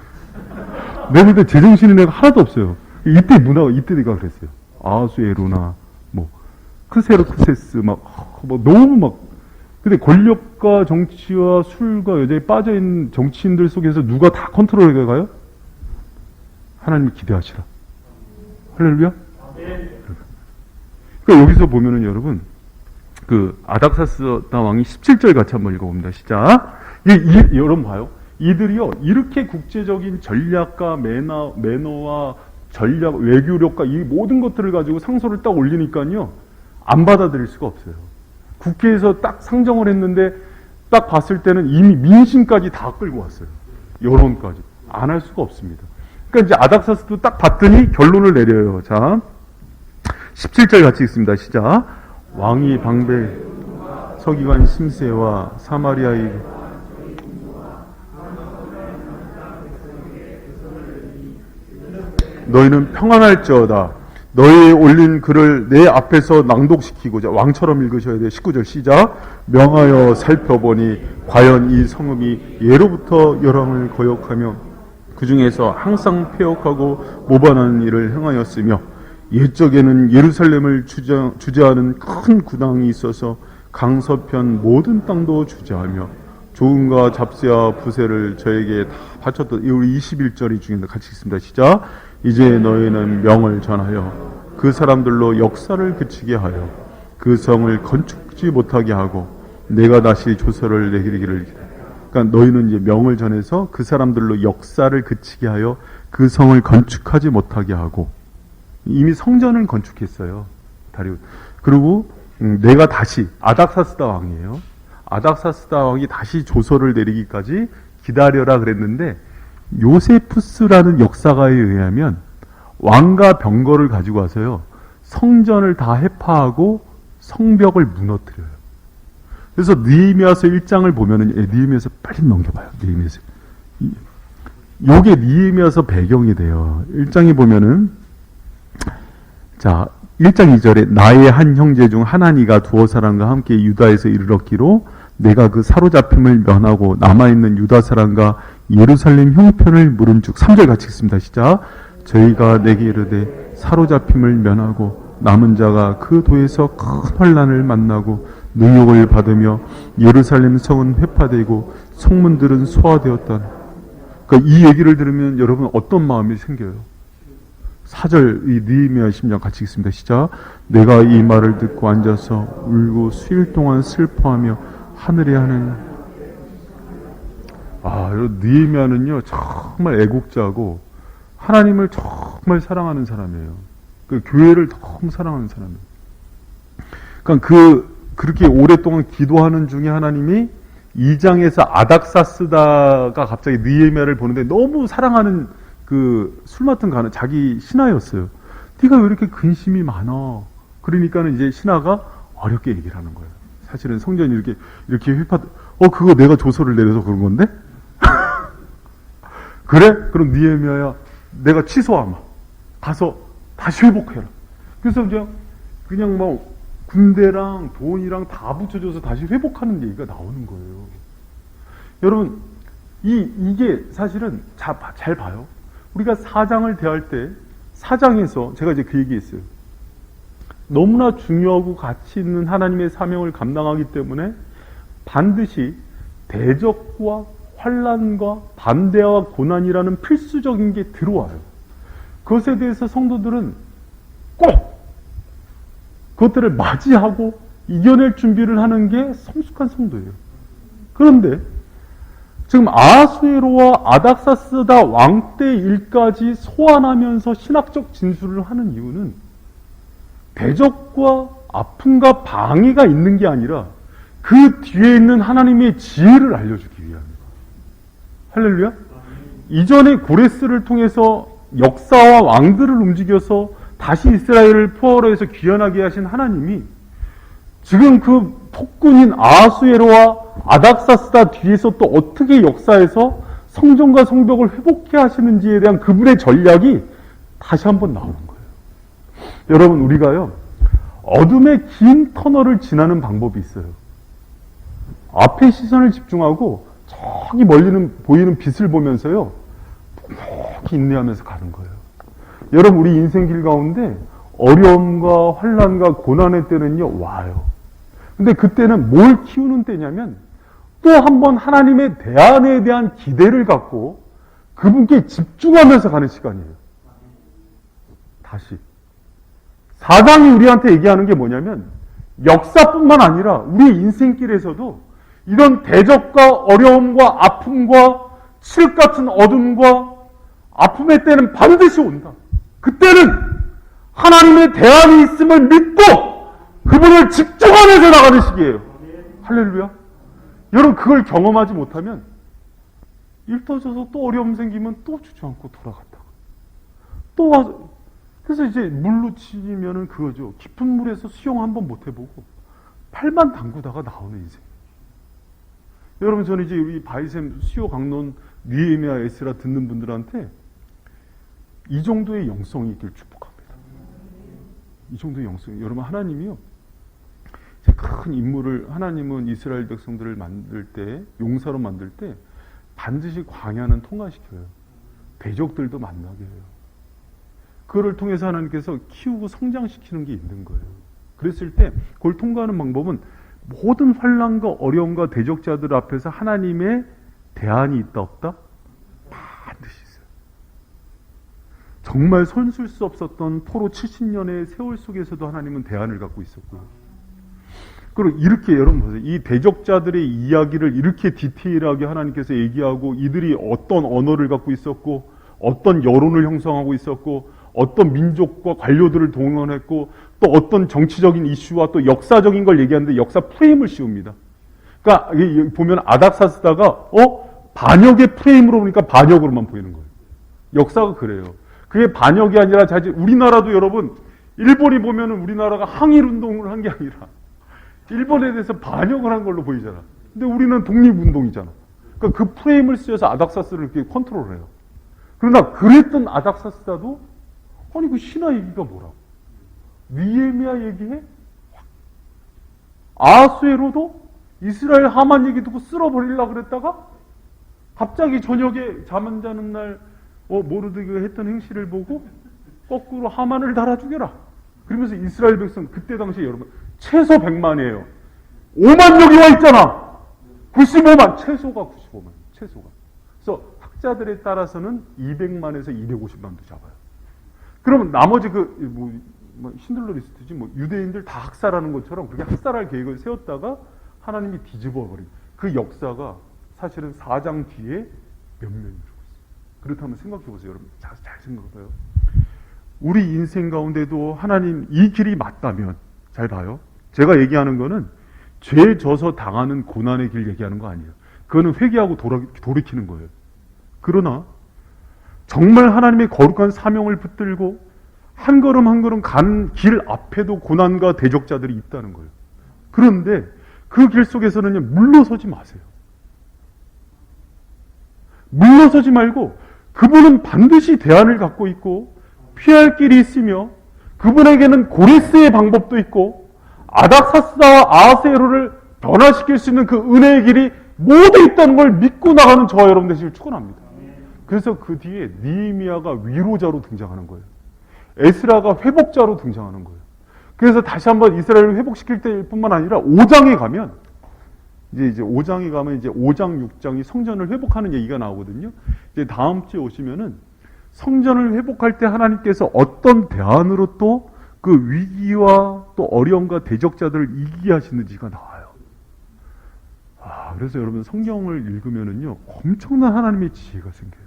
내가 볼 때 제정신인 애가 하나도 없어요. 이때 문화가, 이때 내가 그랬어요. 아수에로나, 뭐, 크세르크세스, 너무 근데 권력과 정치와 술과 여자에 빠져있는 정치인들 속에서 누가 다 컨트롤해 가요? 하나님이 기대하시라. 할렐루야? 그러니까 여기서 보면은 여러분, 그 아닥사스다 왕이 17절 같이 한번 읽어봅니다. 시작. 여러분 봐요. 이들이요 이렇게 국제적인 전략과 매너와 전략, 외교력과 이 모든 것들을 가지고 상소를 딱 올리니까요 안 받아들일 수가 없어요. 국회에서 딱 상정을 했는데 딱 봤을 때는 이미 민심까지 다 끌고 왔어요. 여론까지 안 할 수가 없습니다. 그러니까 이제 아닥사스도 딱 봤더니 결론을 내려요. 자, 17절 같이 읽습니다. 시작. 왕이 방배 서기관 심세와 사마리아의 너희는 평안할지어다. 너희의 올린 글을 내 앞에서 낭독시키고자 왕처럼 읽으셔야 돼요. 19절 시작. 명하여 살펴보니 과연 이 성읍이 예로부터 열왕을 거역하며 그 중에서 항상 폐역하고 모반하는 일을 행하였으며 옛적에는 예루살렘을 주재하는 큰 구당이 있어서 강서편 모든 땅도 주재하며 조은과 잡세와 부세를 저에게 다 바쳤던 우리 21절이 중인데 같이 읽습니다. 시작. 이제 너희는 명을 전하여 그 사람들로 역사를 그치게 하여 그 성을 건축지 못하게 하고 내가 다시 조서를 내리기를. 그러니까 너희는 이제 명을 전해서 그 사람들로 역사를 그치게 하여 그 성을 건축하지 못하게 하고 이미 성전을 건축했어요. 다리우. 그리고 내가 다시 아닥사스다 왕이에요. 아닥사스다 왕이 다시 조서를 내리기까지 기다려라 그랬는데 요세푸스라는 역사가에 의하면 왕과 병거를 가지고 와서요 성전을 다 해파하고 성벽을 무너뜨려요. 그래서 느헤미야서 1장을 보면은 느헤미야서 빨리 넘겨봐요. 느헤미야서 요게 느헤미야서 배경이 돼요. 1장에 보면은 자 1장 2절에 나의 한 형제 중 하나니가 두어 사람과 함께 유다에서 이르렀기로 내가 그 사로잡힘을 면하고 남아있는 유다 사람과 예루살렘 형편을 물은즉. 3절 같이 읽습니다. 시작. 저희가 내게 이르되 사로잡힘을 면하고 남은 자가 그 도에서 큰 환난을 만나고 능욕을 받으며 예루살렘 성은 회파되고 성문들은 소화되었다. 그러니까 이 얘기를 들으면 여러분 어떤 마음이 생겨요? 4절 이 느헤미야 심장 같이 읽습니다. 시작. 내가 이 말을 듣고 앉아서 울고 수일 동안 슬퍼하며 하늘에 하는 느헤미야는요 정말 애국자고 하나님을 정말 사랑하는 사람이에요. 그 교회를 너무 사랑하는 사람이에요. 그러니까 그렇게 오랫동안 기도하는 중에 하나님이 2장에서 아닥사스다가 갑자기 느헤미야를 보는데 너무 사랑하는 그 술 맡은 가는 자기 신하였어요. 네가 왜 이렇게 근심이 많아? 그러니까는 이제 신하가 어렵게 얘기를 하는 거예요. 사실은 성전이 이렇게 회파, 그거 내가 조서를 내려서 그런 건데? 그래? 그럼 느헤미야야, 내가 취소하마. 가서 다시 회복해라. 그래서 그냥 뭐 군대랑 돈이랑 다 붙여줘서 다시 회복하는 얘기가 나오는 거예요. 여러분, 이게 사실은 잘 봐요. 우리가 사장을 대할 때 사장에서 제가 이제 그 얘기했어요. 너무나 중요하고 가치 있는 하나님의 사명을 감당하기 때문에 반드시 대적과 환난과 반대와 고난이라는 필수적인 게 들어와요. 그것에 대해서 성도들은 꼭 그것들을 맞이하고 이겨낼 준비를 하는 게 성숙한 성도예요. 그런데 지금 아하수에로와 아닥사스다 왕 때 일까지 소환하면서 신학적 진술을 하는 이유는 대적과 아픔과 방해가 있는 게 아니라 그 뒤에 있는 하나님의 지혜를 알려주기 위함입니다. 할렐루야? 이전에 고레스를 통해서 역사와 왕들을 움직여서 다시 이스라엘을 포로에서 귀환하게 하신 하나님이 지금 그 폭군인 아하수에로와 아닥사스다 뒤에서 또 어떻게 역사에서 성전과 성벽을 회복해 하시는지에 대한 그분의 전략이 다시 한번 나오는 거예요. 여러분, 우리가요, 어둠의 긴 터널을 지나는 방법이 있어요. 앞에 시선을 집중하고 저기 보이는 빛을 보면서요, 묵묵히 인내하면서 가는 거예요. 여러분, 우리 인생길 가운데 어려움과 환난과 고난의 때는요, 와요. 근데 그때는 뭘 키우는 때냐면 또 한 번 하나님의 대안에 대한 기대를 갖고 그분께 집중하면서 가는 시간이에요. 다시. 사장이 우리한테 얘기하는 게 뭐냐면 역사뿐만 아니라 우리의 인생길에서도 이런 대적과 어려움과 아픔과 칠흑 같은 어둠과 아픔의 때는 반드시 온다. 그때는 하나님의 대안이 있음을 믿고 그분을 집중하면서 나가는 시기예요. 할렐루야. 여러분, 그걸 경험하지 못하면 일 터져서 또 어려움 생기면 또 주저앉고 돌아갔다가 또 와서, 그래서 이제 물로 치면은 그거죠. 깊은 물에서 수영 한번 못 해보고 팔만 담그다가 나오는 인생. 여러분, 저는 이제 우리 바이셈 수요 강론 느헤미야 에스라 듣는 분들한테 이 정도의 영성이 있길 축복합니다. 이 정도의 영성. 여러분, 하나님이요, 큰 인물을, 하나님은 이스라엘 백성들을 만들 때, 용사로 만들 때 반드시 광야는 통과시켜요. 대적들도 만나게 해요. 그거를 통해서 하나님께서 키우고 성장시키는 게 있는 거예요. 그랬을 때 그걸 통과하는 방법은 모든 환난과 어려움과 대적자들 앞에서 하나님의 대안이 있다 없다? 반드시 있어요. 정말 손쓸 수 없었던 포로 70년의 세월 속에서도 하나님은 대안을 갖고 있었고요. 그리고 이렇게, 여러분 보세요. 이 대적자들의 이야기를 이렇게 디테일하게 하나님께서 얘기하고 이들이 어떤 언어를 갖고 있었고 어떤 여론을 형성하고 있었고 어떤 민족과 관료들을 동원했고 또 어떤 정치적인 이슈와 또 역사적인 걸 얘기하는데 역사 프레임을 씌웁니다. 그러니까 보면 아닥사스다가 반역의 프레임으로 보니까 반역으로만 보이는 거예요. 역사가 그래요. 그게 반역이 아니라 우리나라도 여러분, 일본이 보면은 우리나라가 항일 운동을 한 게 아니라 일본에 대해서 반역을 한 걸로 보이잖아. 근데 우리는 독립운동이잖아. 그러니까 그 프레임을 쓰여서 아닥사스를 이렇게 컨트롤해요. 그러나 그랬던 아닥사스다도 아니 그 신화 얘기가 뭐라고? 느헤미야 얘기해? 아하수에로도 이스라엘 하만 얘기 듣고 쓸어버리려고 그랬다가 갑자기 저녁에 잠 안 자는 날 모르드게가 했던 행실을 보고 거꾸로 하만을 달아 죽여라. 그러면서 이스라엘 백성, 그때 당시에 여러분 최소 100만이에요. 5만족이 와 있잖아. 95만. 최소가 95만. 최소가. 그래서 학자들에 따라서는 200만에서 250만도 잡아요. 그러면 나머지 신들러 리스트지, 유대인들 다 학살하는 것처럼 그렇게 학살할 계획을 세웠다가 하나님이 뒤집어 버린 그 역사가 사실은 4장 뒤에 몇 명이 이루고 있어요. 그렇다면 생각해 보세요. 여러분, 잘 생각해봐요. 우리 인생 가운데도 하나님 이 길이 맞다면, 잘 봐요. 제가 얘기하는 거는 죄 져서 당하는 고난의 길 얘기하는 거 아니에요. 그거는 회개하고 돌이키는 거예요. 그러나 정말 하나님의 거룩한 사명을 붙들고 한 걸음 한 걸음 간 길 앞에도 고난과 대적자들이 있다는 거예요. 그런데 그 길 속에서는요, 물러서지 마세요. 물러서지 말고 그분은 반드시 대안을 갖고 있고 피할 길이 있으며 그분에게는 고레스의 방법도 있고 아닥사스다와 아하스에로를 변화시킬 수 있는 그 은혜의 길이 모두 있다는 걸 믿고 나가는 저와 여러분 되시길 축원합니다. 그래서 그 뒤에 느헤미야가 위로자로 등장하는 거예요. 에스라가 회복자로 등장하는 거예요. 그래서 다시 한번 이스라엘을 회복시킬 때뿐만 아니라 5장에 가면 이제 5장에 가면 이제 5장, 6장이 성전을 회복하는 얘기가 나오거든요. 이제 다음 주에 오시면은 성전을 회복할 때 하나님께서 어떤 대안으로 또 그 위기와 또 어려움과 대적자들을 이기게 하시는지가 나와요. 그래서 여러분 성경을 읽으면은요, 엄청난 하나님의 지혜가 생겨요.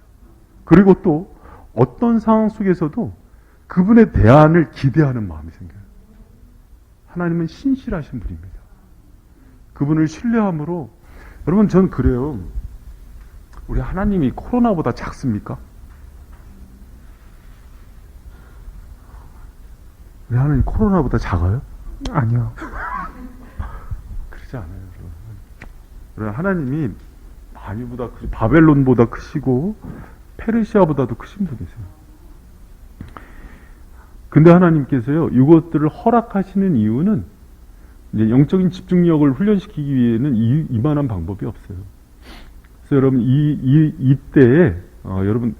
그리고 또 어떤 상황 속에서도 그분의 대안을 기대하는 마음이 생겨요. 하나님은 신실하신 분입니다. 그분을 신뢰함으로, 여러분 전 그래요. 우리 하나님이 코로나보다 작습니까? 우리 하나님 코로나보다 작아요? 아니요. 그러지 않아요, 여러분. 하나님이 바벨보다 바벨론보다 크시고 페르시아보다도 크신 분이세요. 근데 하나님께서요, 이것들을 허락하시는 이유는 이제 영적인 집중력을 훈련시키기 위해는 이만한 방법이 없어요. 그래서 여러분 이때에 여러분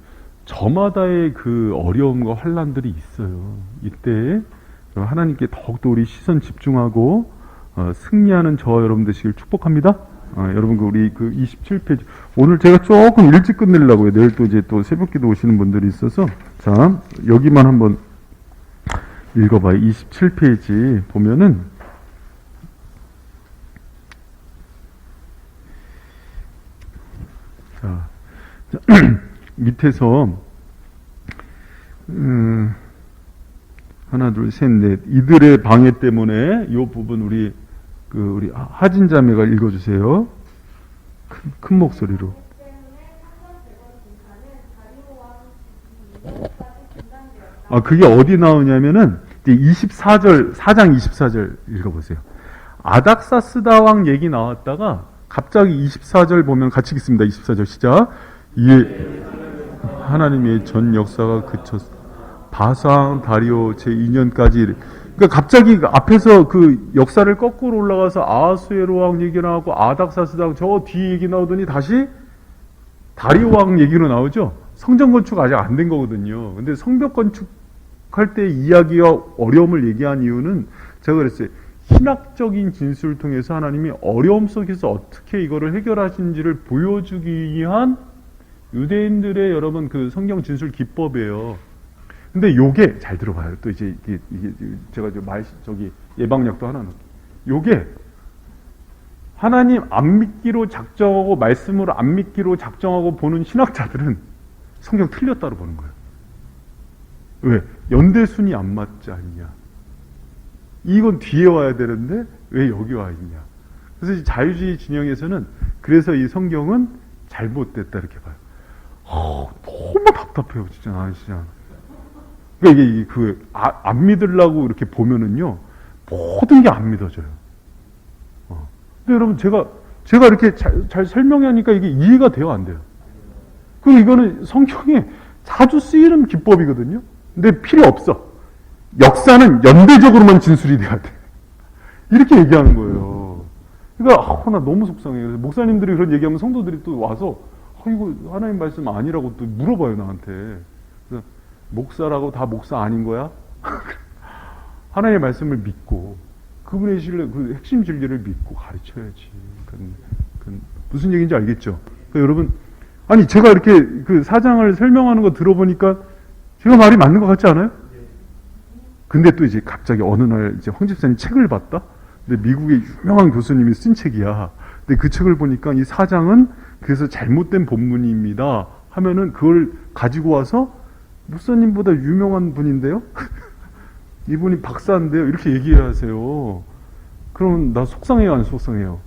저마다의 그 어려움과 환란들이 있어요. 이때에 하나님께 더욱더 우리 시선 집중하고 승리하는 저와 여러분 되시길 축복합니다. 여러분 우리 그 27페이지 오늘 제가 조금 일찍 끝내려고요. 내일 또 이제 또 새벽기도 오시는 분들이 있어서 자 여기만 한번 읽어봐요. 27페이지 보면은 자 밑에서 하나 둘 셋 넷 이들의 방해 때문에 이 부분 우리 하진 자매가 읽어주세요. 큰 목소리로. 그게 어디 나오냐면은 24절 4장 24절 읽어보세요. 아닥사스다 왕 얘기 나왔다가 갑자기 24절 보면 같이 읽습니다. 24절 시작. 이에 하나님의 전 역사가 그쳤 바상 다리오 제2년까지 그러니까 갑자기 앞에서 그 역사를 거꾸로 올라가서 아하수에로 왕 얘기 나오고 아닥사스다 왕 저 뒤에 얘기 나오더니 다시 다리오 왕 얘기로 나오죠. 성전 건축 아직 안 된 거거든요. 근데 성벽 건축할 때 이야기와 어려움을 얘기한 이유는 제가 그랬어요. 신학적인 진술을 통해서 하나님이 어려움 속에서 어떻게 이거를 해결하신지를 보여주기 위한 유대인들의 여러분 그 성경 진술 기법이에요. 근데 요게 잘 들어봐요. 또 이게 제가 예방약도 하나 넣을게요. 요게 하나님 안 믿기로 작정하고 말씀으로 안 믿기로 작정하고 보는 신학자들은 성경 틀렸다고 보는 거예요. 왜? 연대순이 안 맞지 않냐? 이건 뒤에 와야 되는데 왜 여기 와 있냐? 그래서 자유주의 진영에서는 그래서 이 성경은 잘못됐다 이렇게 봐요. 너무 답답해요, 진짜. 그러니까 이게 안 믿으려고 이렇게 보면은요, 모든 게 안 믿어져요. 근데 여러분, 제가 이렇게 잘 설명하니까 이게 이해가 돼요, 안 돼요? 그리고 이거는 성경에 자주 쓰이는 기법이거든요? 근데 필요 없어. 역사는 연대적으로만 진술이 돼야 돼. 이렇게 얘기하는 거예요. 그러니까, 나 너무 속상해요. 목사님들이 그런 얘기하면 성도들이 또 와서, 이거 하나님 말씀 아니라고 또 물어봐요, 나한테. 그래서 목사라고 다 목사 아닌 거야? 하나님의 말씀을 믿고 그분의 그 핵심 진리를 믿고 가르쳐야지. 무슨 얘기인지 알겠죠? 그러니까 여러분, 아니 제가 이렇게 그 사장을 설명하는 거 들어보니까 제가 말이 맞는 것 같지 않아요? 근데 또 이제 갑자기 어느 날 이제 황 집사님 책을 봤다? 근데 미국의 유명한 교수님이 쓴 책이야. 근데 그 책을 보니까 이 사장은 그래서 잘못된 본문입니다 하면은 그걸 가지고 와서 목사님보다 유명한 분인데요? 이분이 박사인데요? 이렇게 얘기하세요. 그러면 나 속상해요, 안 속상해요?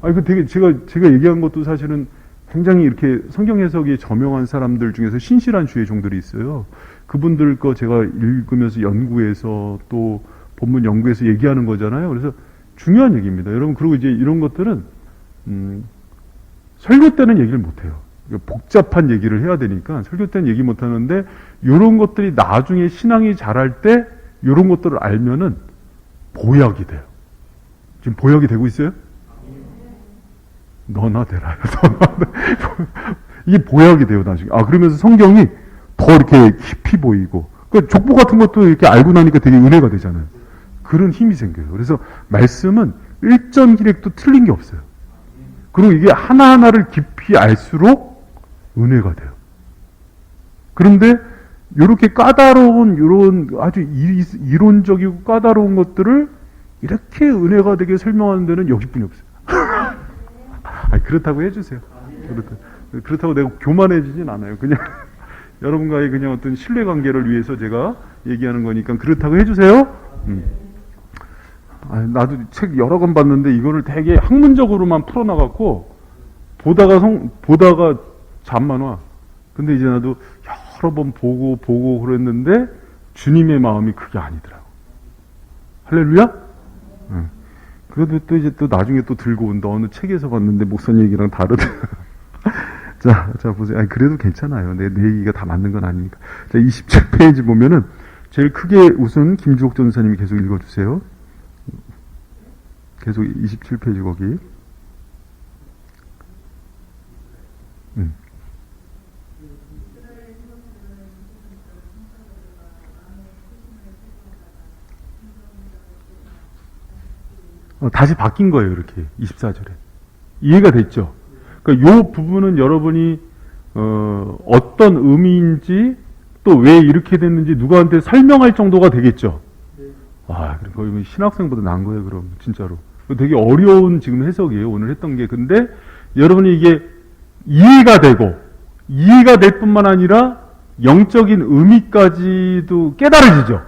그 되게 제가 얘기한 것도 사실은 굉장히 이렇게 성경 해석이 저명한 사람들 중에서 신실한 주의 종들이 있어요. 그분들 거 제가 읽으면서 연구해서 또 본문 연구해서 얘기하는 거잖아요. 그래서 중요한 얘기입니다. 여러분, 그리고 이제 이런 것들은, 설교 때는 얘기를 못해요. 복잡한 얘기를 해야 되니까 설교 때는 얘기 못하는데 이런 것들이 나중에 신앙이 자랄 때 이런 것들을 알면은 보약이 돼요. 지금 보약이 되고 있어요? 너나 되라. 이게 보약이 돼요, 나중에. 그러면서 성경이 더 이렇게 깊이 보이고, 그 족보 같은 것도 이렇게 알고 나니까 되게 은혜가 되잖아요. 그런 힘이 생겨요. 그래서 말씀은 일전기력도 틀린 게 없어요. 그리고 이게 하나하나를 깊이 알수록 은혜가 돼요. 그런데 이렇게 까다로운 이런 아주 이론적이고 까다로운 것들을 이렇게 은혜가 되게 설명하는 데는 여기뿐이 없어요. 그렇다고 해주세요. 그렇다고 내가 교만해지진 않아요. 그냥 여러분과의 그냥 어떤 신뢰관계를 위해서 제가 얘기하는 거니까 그렇다고 해주세요. 나도 책 여러 권 봤는데 이거를 되게 학문적으로만 풀어나갔고 보다가 잠만 와. 근데 이제 나도 여러 번 보고 그랬는데 주님의 마음이 그게 아니더라고. 할렐루야? 그래도 또 이제 또 나중에 또 들고 온다. 어느 책에서 봤는데 목사님 얘기랑 다르더라고. 자, 보세요. 그래도 괜찮아요. 내 얘기가 다 맞는 건 아니니까. 자, 27페이지 보면은 제일 크게 우선 김주옥 전사님이 계속 읽어주세요. 계속 27페이지 거기. 다시 바뀐 거예요, 이렇게. 24절에. 이해가 됐죠? 그러니까 요 부분은 여러분이, 어떤 의미인지, 또 왜 이렇게 됐는지 누구한테 설명할 정도가 되겠죠? 거의 신학생보다 나은 거예요, 그럼, 진짜로. 되게 어려운 지금 해석이에요, 오늘 했던 게. 근데, 여러분이 이게 이해가 되고, 이해가 될 뿐만 아니라, 영적인 의미까지도 깨달아지죠?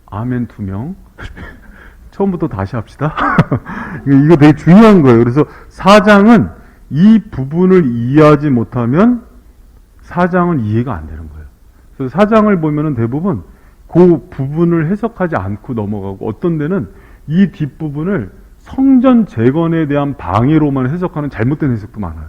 아멘 2명. 처음부터 다시 합시다. 이거 되게 중요한 거예요. 그래서 4장은 이 부분을 이해하지 못하면 4장은 이해가 안 되는 거예요. 그래서 4장을 보면은 대부분 그 부분을 해석하지 않고 넘어가고 어떤 데는 이 뒷부분을 성전 재건에 대한 방해로만 해석하는 잘못된 해석도 많아요.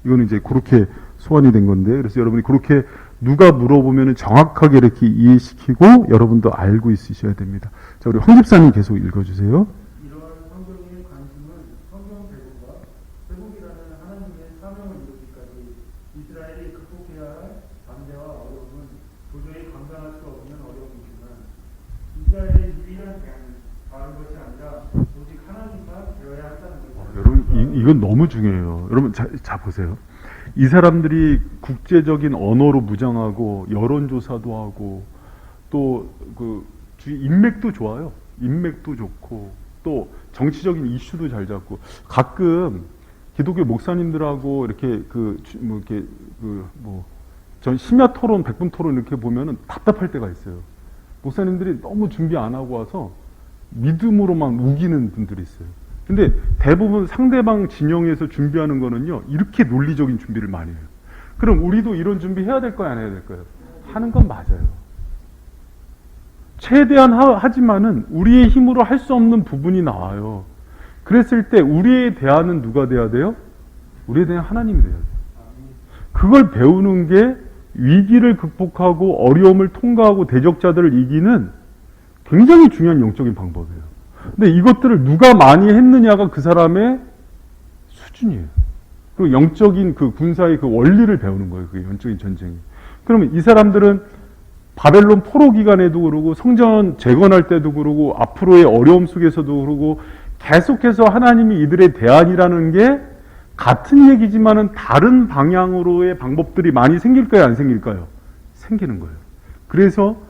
이거는 이제 그렇게 소환이 된 건데, 그래서 여러분이 그렇게 누가 물어보면 정확하게 이렇게 이해시키고 여러분도 알고 있으셔야 됩니다. 자, 우리 황 집사님 계속 읽어주세요. 이러한 성경의 관심은 성경 제국과 제국이라는 하나님의 사명을 이루기까지 이스라엘이 극복해야 할 반대와 어려움은 도저히 감당할 수 없는 어려움이지만 이스라엘의 유일한 대안은 다른 것이 아니라 오직 하나님만 되어야 한다는 것입니다. 여러분 이건 너무 중요해요. 여러분 자 보세요. 이 사람들이 국제적인 언어로 무장하고 여론조사도 하고 또 그 인맥도 좋아요. 인맥도 좋고 또 정치적인 이슈도 잘 잡고 가끔 기독교 목사님들하고 이렇게 전 심야 토론, 백분 토론 이렇게 보면은 답답할 때가 있어요. 목사님들이 너무 준비 안 하고 와서 믿음으로만 우기는 분들이 있어요. 근데 대부분 상대방 진영에서 준비하는 거는요, 이렇게 논리적인 준비를 많이 해요. 그럼 우리도 이런 준비 해야 될 거야, 안 해야 될 거예요? 하는 건 맞아요. 최대한 하지만은 우리의 힘으로 할 수 없는 부분이 나와요. 그랬을 때 우리의 대안은 누가 돼야 돼요? 우리에 대한 하나님이 돼야 돼요. 그걸 배우는 게 위기를 극복하고 어려움을 통과하고 대적자들을 이기는 굉장히 중요한 영적인 방법이에요. 근데 이것들을 누가 많이 했느냐가 그 사람의 수준이에요. 그리고 영적인 그 군사의 그 원리를 배우는 거예요. 그 영적인 전쟁이. 그러면 이 사람들은 바벨론 포로 기간에도 그러고 성전 재건할 때도 그러고 앞으로의 어려움 속에서도 그러고 계속해서 하나님이 이들의 대안이라는 게 같은 얘기지만은 다른 방향으로의 방법들이 많이 생길까요? 안 생길까요? 생기는 거예요. 그래서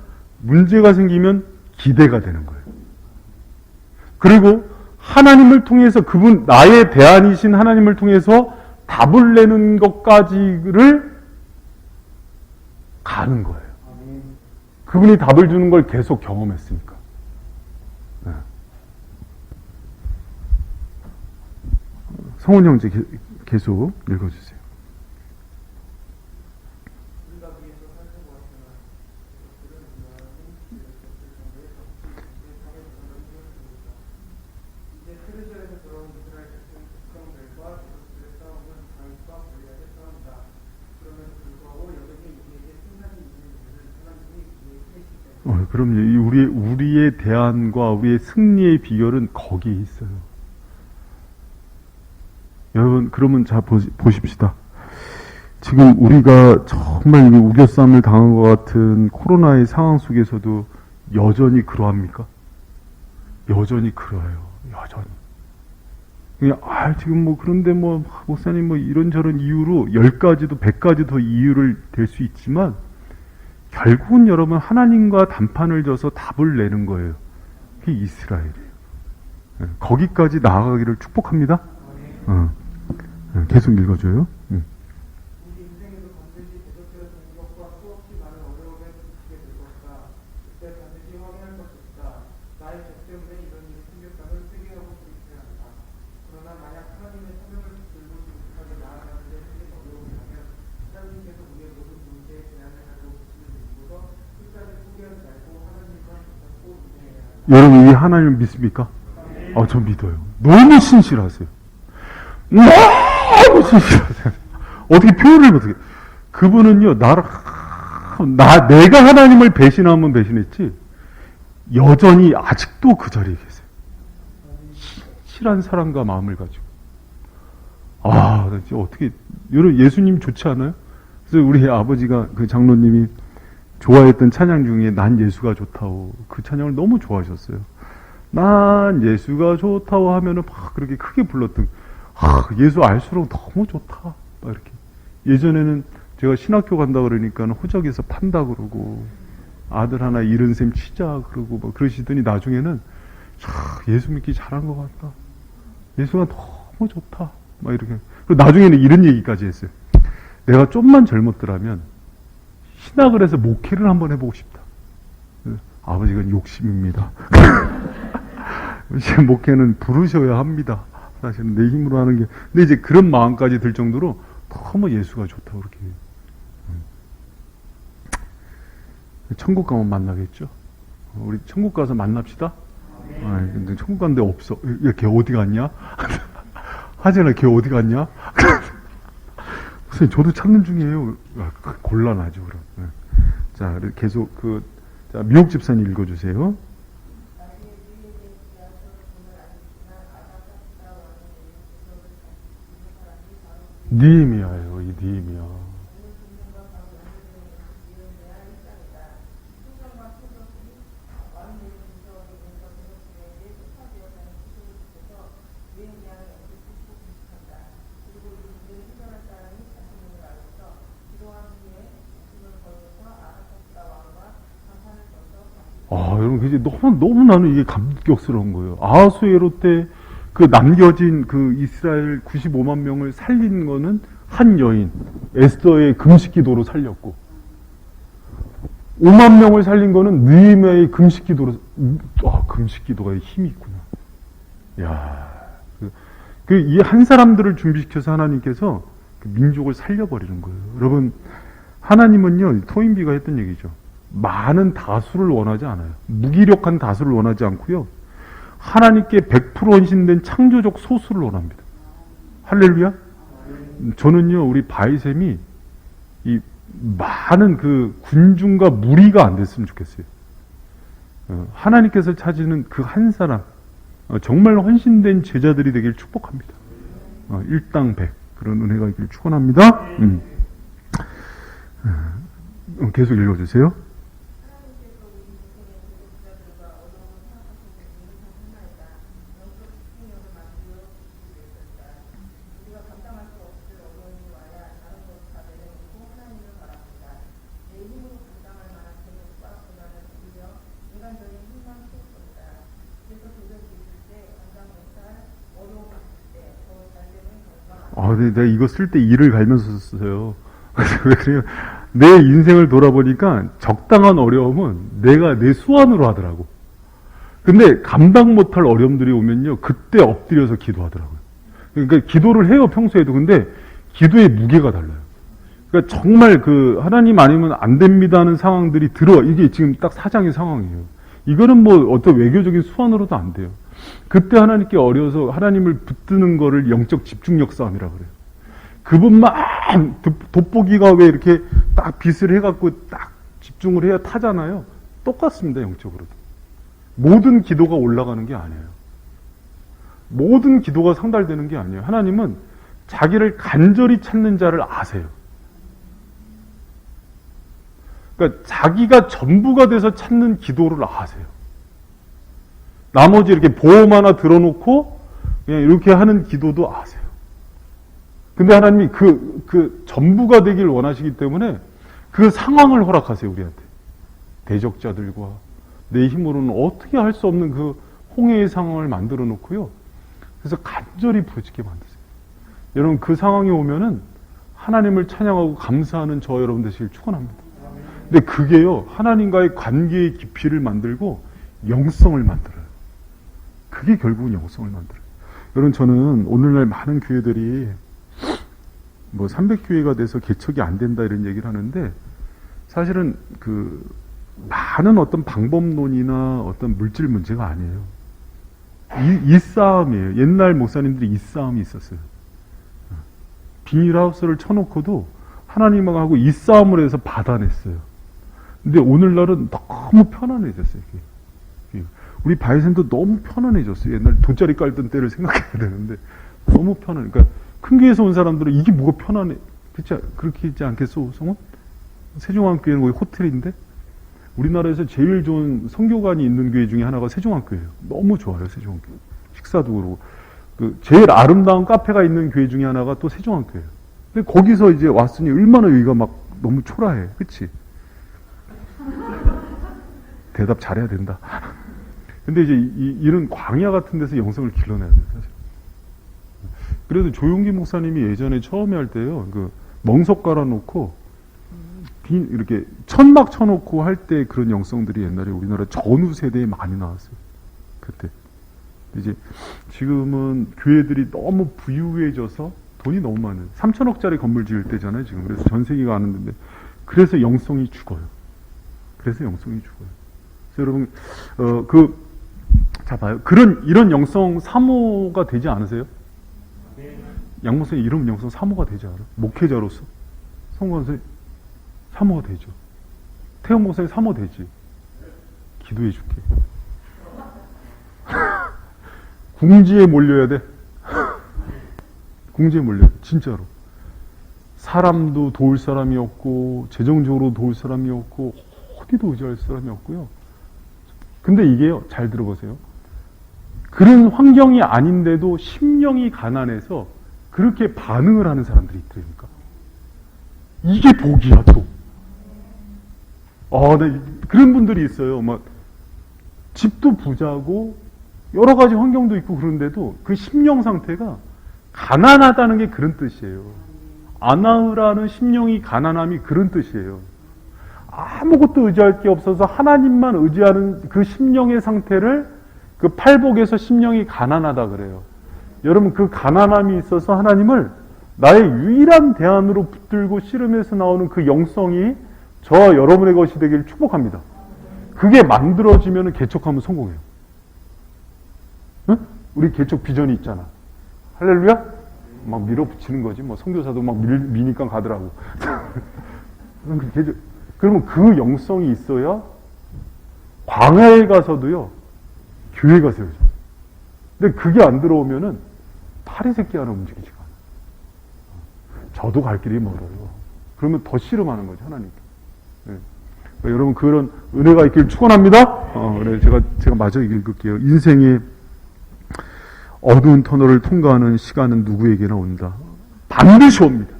문제가 생기면 기대가 되는 거예요. 그리고 하나님을 통해서 그분 나의 대안이신 하나님을 통해서 답을 내는 것까지를 가는 거예요. 그분이 답을 주는 걸 계속 경험했으니까. 네. 성훈 형제 계속 읽어주세요. 그럼요. 우리의 대안과 우리의 승리의 비결은 거기에 있어요. 여러분, 그러면 자, 보십시다. 지금 우리가 정말 우겨쌈을 당한 것 같은 코로나의 상황 속에서도 여전히 그러합니까? 여전히 그러해요. 여전히. 그냥, 지금 뭐, 그런데 뭐, 목사님 뭐 이런저런 이유로 10가지도 100가지도 이유를 댈 수 있지만, 결국은 여러분 하나님과 단판을 져서 답을 내는 거예요. 그게 이스라엘이에요. 거기까지 나아가기를 축복합니다. 계속 읽어줘요. 우리 인생에도 반드시 계속되는 공격과 수없이 많은 어려움에 부딪히게 될 것이다. 그때 반드시 확인할 것이다. 나의 죄 때문에 이런 일이 생겼다는 회개하고 부딪혀야 한다. 그러나 만약 하나님의 사명을 붙들고 지금까지 나아가는 데 생긴 어려움이라면 하나님께서 우리의 모든 문제에 제한을 하고 붙임을 믿고서 끝까지 포기하지 말고 하나님과 붙잡고 인내해야 한다. 여러분, 이 하나님을 믿습니까? 저 믿어요. 너무 신실하세요. 너무 신실하세요. 어떻게 표현을 못하게. 그분은요, 내가 하나님을 배신하면 배신했지, 여전히 아직도 그 자리에 계세요. 신실한 사랑과 마음을 가지고. 나 진짜 어떻게, 여러분, 예수님 좋지 않아요? 그래서 우리 아버지가, 그 장로님이 좋아했던 찬양 중에 난 예수가 좋다고, 그 찬양을 너무 좋아하셨어요. 난 예수가 좋다고 하면은 막 그렇게 크게 불렀던, 예수 알수록 너무 좋다. 막 이렇게. 예전에는 제가 신학교 간다 그러니까는 호적에서 판다 그러고, 아들 하나 잃은 셈 치자 그러고, 막 그러시더니 나중에는, 예수 믿기 잘한 것 같다. 예수가 너무 좋다. 막 이렇게. 그리고 나중에는 이런 얘기까지 했어요. 내가 좀만 젊었더라면, 신학을 해서 목회를 한번 해보고 싶다. 아버지가 욕심입니다. 제 목회는 부르셔야 합니다. 사실은 내 힘으로 하는 게. 근데 이제 그런 마음까지 들 정도로 너무 예수가 좋다고 그렇게. 천국 가면 만나겠죠? 우리 천국 가서 만납시다? 근데 천국 갔는데 없어. 야, 걔 어디 갔냐? 하진아, 걔 어디 갔냐? 선생님, 저도 찾는 중이에요. 곤란하죠, 그럼. 자, 계속 자, 미옥 집사님 읽어주세요. 느헤미야예요, 이 느헤미야. 여러분, 이제 너무 나는 이게 감격스러운 거예요. 아하수에로 때 그 남겨진 그 이스라엘 95만 명을 살린 거는 한 여인, 에스더의 금식 기도로 살렸고, 5만 명을 살린 거는 느헤미야의 금식 기도로, 금식 기도가 힘이 있구나. 야, 이 한 사람들을 준비시켜서 하나님께서 그 민족을 살려버리는 거예요. 여러분, 하나님은요, 토인비가 했던 얘기죠. 많은 다수를 원하지 않아요. 무기력한 다수를 원하지 않고요. 하나님께 100% 헌신된 창조적 소수를 원합니다. 할렐루야? 저는요, 우리 바이셈이 이 많은 그 군중과 무리가 안 됐으면 좋겠어요. 하나님께서 찾으는 그 한 사람, 정말 헌신된 제자들이 되길 축복합니다. 일당 100 그런 은혜가 있길 축원합니다. 계속 읽어주세요. 내가 이거 쓸 때 이를 갈면서 썼어요. 왜 그래요? 내 인생을 돌아보니까 적당한 어려움은 내가 내 수완으로 하더라고. 근데 감당 못할 어려움들이 오면요, 그때 엎드려서 기도하더라고요. 그러니까 기도를 해요, 평소에도. 근데 기도의 무게가 달라요. 그러니까 정말 하나님 아니면 안 됩니다 하는 상황들이 이게 지금 딱 사장의 상황이에요. 이거는 뭐 어떤 외교적인 수완으로도 안 돼요. 그때 하나님께 어려서 하나님을 붙드는 거를 영적 집중력 싸움이라고 그래요. 그분만 돋보기가 왜 이렇게 딱 빛을 해갖고 딱 집중을 해야 타잖아요. 똑같습니다. 영적으로도. 모든 기도가 올라가는 게 아니에요. 모든 기도가 상달되는 게 아니에요. 하나님은 자기를 간절히 찾는 자를 아세요. 그러니까 자기가 전부가 돼서 찾는 기도를 아세요. 나머지 이렇게 보험 하나 들어놓고 그냥 이렇게 하는 기도도 아세요. 근데 하나님이 그 전부가 되길 원하시기 때문에 그 상황을 허락하세요, 우리한테. 대적자들과 내 힘으로는 어떻게 할 수 없는 그 홍해의 상황을 만들어 놓고요. 그래서 간절히 부르짖게 만드세요. 여러분, 그 상황이 오면은 하나님을 찬양하고 감사하는 저 여러분 되시길 축원합니다. 근데 그게요, 하나님과의 관계의 깊이를 만들고 영성을 만들어요. 그게 결국은 영성을 만들어요. 여러분, 저는 오늘날 많은 교회들이 뭐 300교회가 돼서 개척이 안 된다 이런 얘기를 하는데, 사실은 그 많은 어떤 방법론이나 어떤 물질 문제가 아니에요. 이 싸움이에요. 옛날 목사님들이 이 싸움이 있었어요. 비닐하우스를 쳐놓고도 하나님하고 이 싸움을 해서 받아냈어요. 근데 오늘날은 너무 편안해졌어요. 우리 바이센도 너무 편안해졌어요. 옛날 돗자리 깔던 때를 생각해야 되는데 너무 편안해. 그러니까 큰 교회에서 온 사람들은 이게 뭐가 편안해? 그렇게 있지 않겠소, 성원? 세종한교회는 거기 호텔인데 우리나라에서 제일 좋은 성교관이 있는 교회 중에 하나가 세종한교회예요. 너무 좋아요, 세종한교회. 식사도 그러고. 그 제일 아름다운 카페가 있는 교회 중에 하나가 또 세종한교회예요. 근데 거기서 이제 왔으니 얼마나 여기가 막 너무 초라해. 그치? 대답 잘해야 된다. 근데 이제 이런 광야 같은 데서 영성을 길러내야 돼요, 사실. 그래도 조용기 목사님이 예전에 처음에 할 때요, 그 멍석 깔아놓고 이렇게 천막 쳐놓고 할 때 그런 영성들이 옛날에 우리나라 전후 세대에 많이 나왔어요. 그때. 이제 지금은 교회들이 너무 부유해져서 돈이 너무 많아요. 3천억짜리 건물 지을 때잖아요, 지금. 그래서 전 세계가 아는데. 그래서 영성이 죽어요. 그래서 영성이 죽어요. 그래서 여러분, 자, 봐요. 이런 영성 사모가 되지 않으세요? 양 목사님 이런 영성 사모가 되지 않아요? 목회자로서? 성관사님 사모가 되죠. 태영 목사님 사모 되지. 기도해 줄게. 궁지에 몰려야 돼. 궁지에 몰려. 진짜로. 사람도 도울 사람이 없고 재정적으로 도울 사람이 없고 어디도 의지할 사람이 없고요. 근데 이게요, 잘 들어보세요. 그런 환경이 아닌데도 심령이 가난해서 그렇게 반응을 하는 사람들이 있다니까. 이게 복이야, 또. 네, 그런 분들이 있어요. 막 집도 부자고 여러 가지 환경도 있고 그런데도 그 심령 상태가 가난하다는 게 그런 뜻이에요. 아나흐라는 심령이 가난함이 그런 뜻이에요. 아무것도 의지할 게 없어서 하나님만 의지하는 그 심령의 상태를 그 팔복에서 심령이 가난하다 그래요. 여러분, 그 가난함이 있어서 하나님을 나의 유일한 대안으로 붙들고 씨름해서 나오는 그 영성이 저와 여러분의 것이 되기를 축복합니다. 그게 만들어지면 개척하면 성공해요. 응? 우리 개척 비전이 있잖아. 할렐루야? 막 밀어붙이는 거지. 뭐 선교사도 막 미니까 가더라고. 그러면 그 영성이 있어야 광야에 가서도요, 교회가 세워져. 근데 그게 안 들어오면은 파리 새끼 하나 움직이지가 않아. 저도 갈 길이 멀어요. 그러면 더 씨름하는 거죠, 하나님께. 네. 여러분, 그런 은혜가 있길 축원합니다. 그래, 제가 마저 읽을게요. 인생의 어두운 터널을 통과하는 시간은 누구에게나 온다. 반드시 옵니다.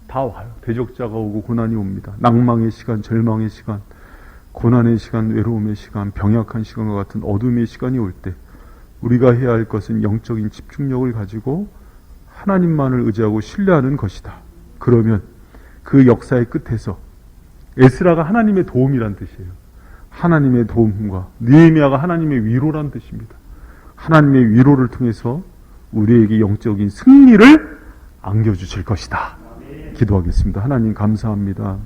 다 와요. 대적자가 오고 고난이 옵니다. 낭망의 시간, 절망의 시간, 고난의 시간, 외로움의 시간, 병약한 시간과 같은 어둠의 시간이 올 때 우리가 해야 할 것은 영적인 집중력을 가지고 하나님만을 의지하고 신뢰하는 것이다. 그러면 그 역사의 끝에서 에스라가 하나님의 도움이란 뜻이에요. 하나님의 도움과 느헤미야가 하나님의 위로란 뜻입니다. 하나님의 위로를 통해서 우리에게 영적인 승리를 안겨주실 것이다. 기도하겠습니다. 하나님 감사합니다.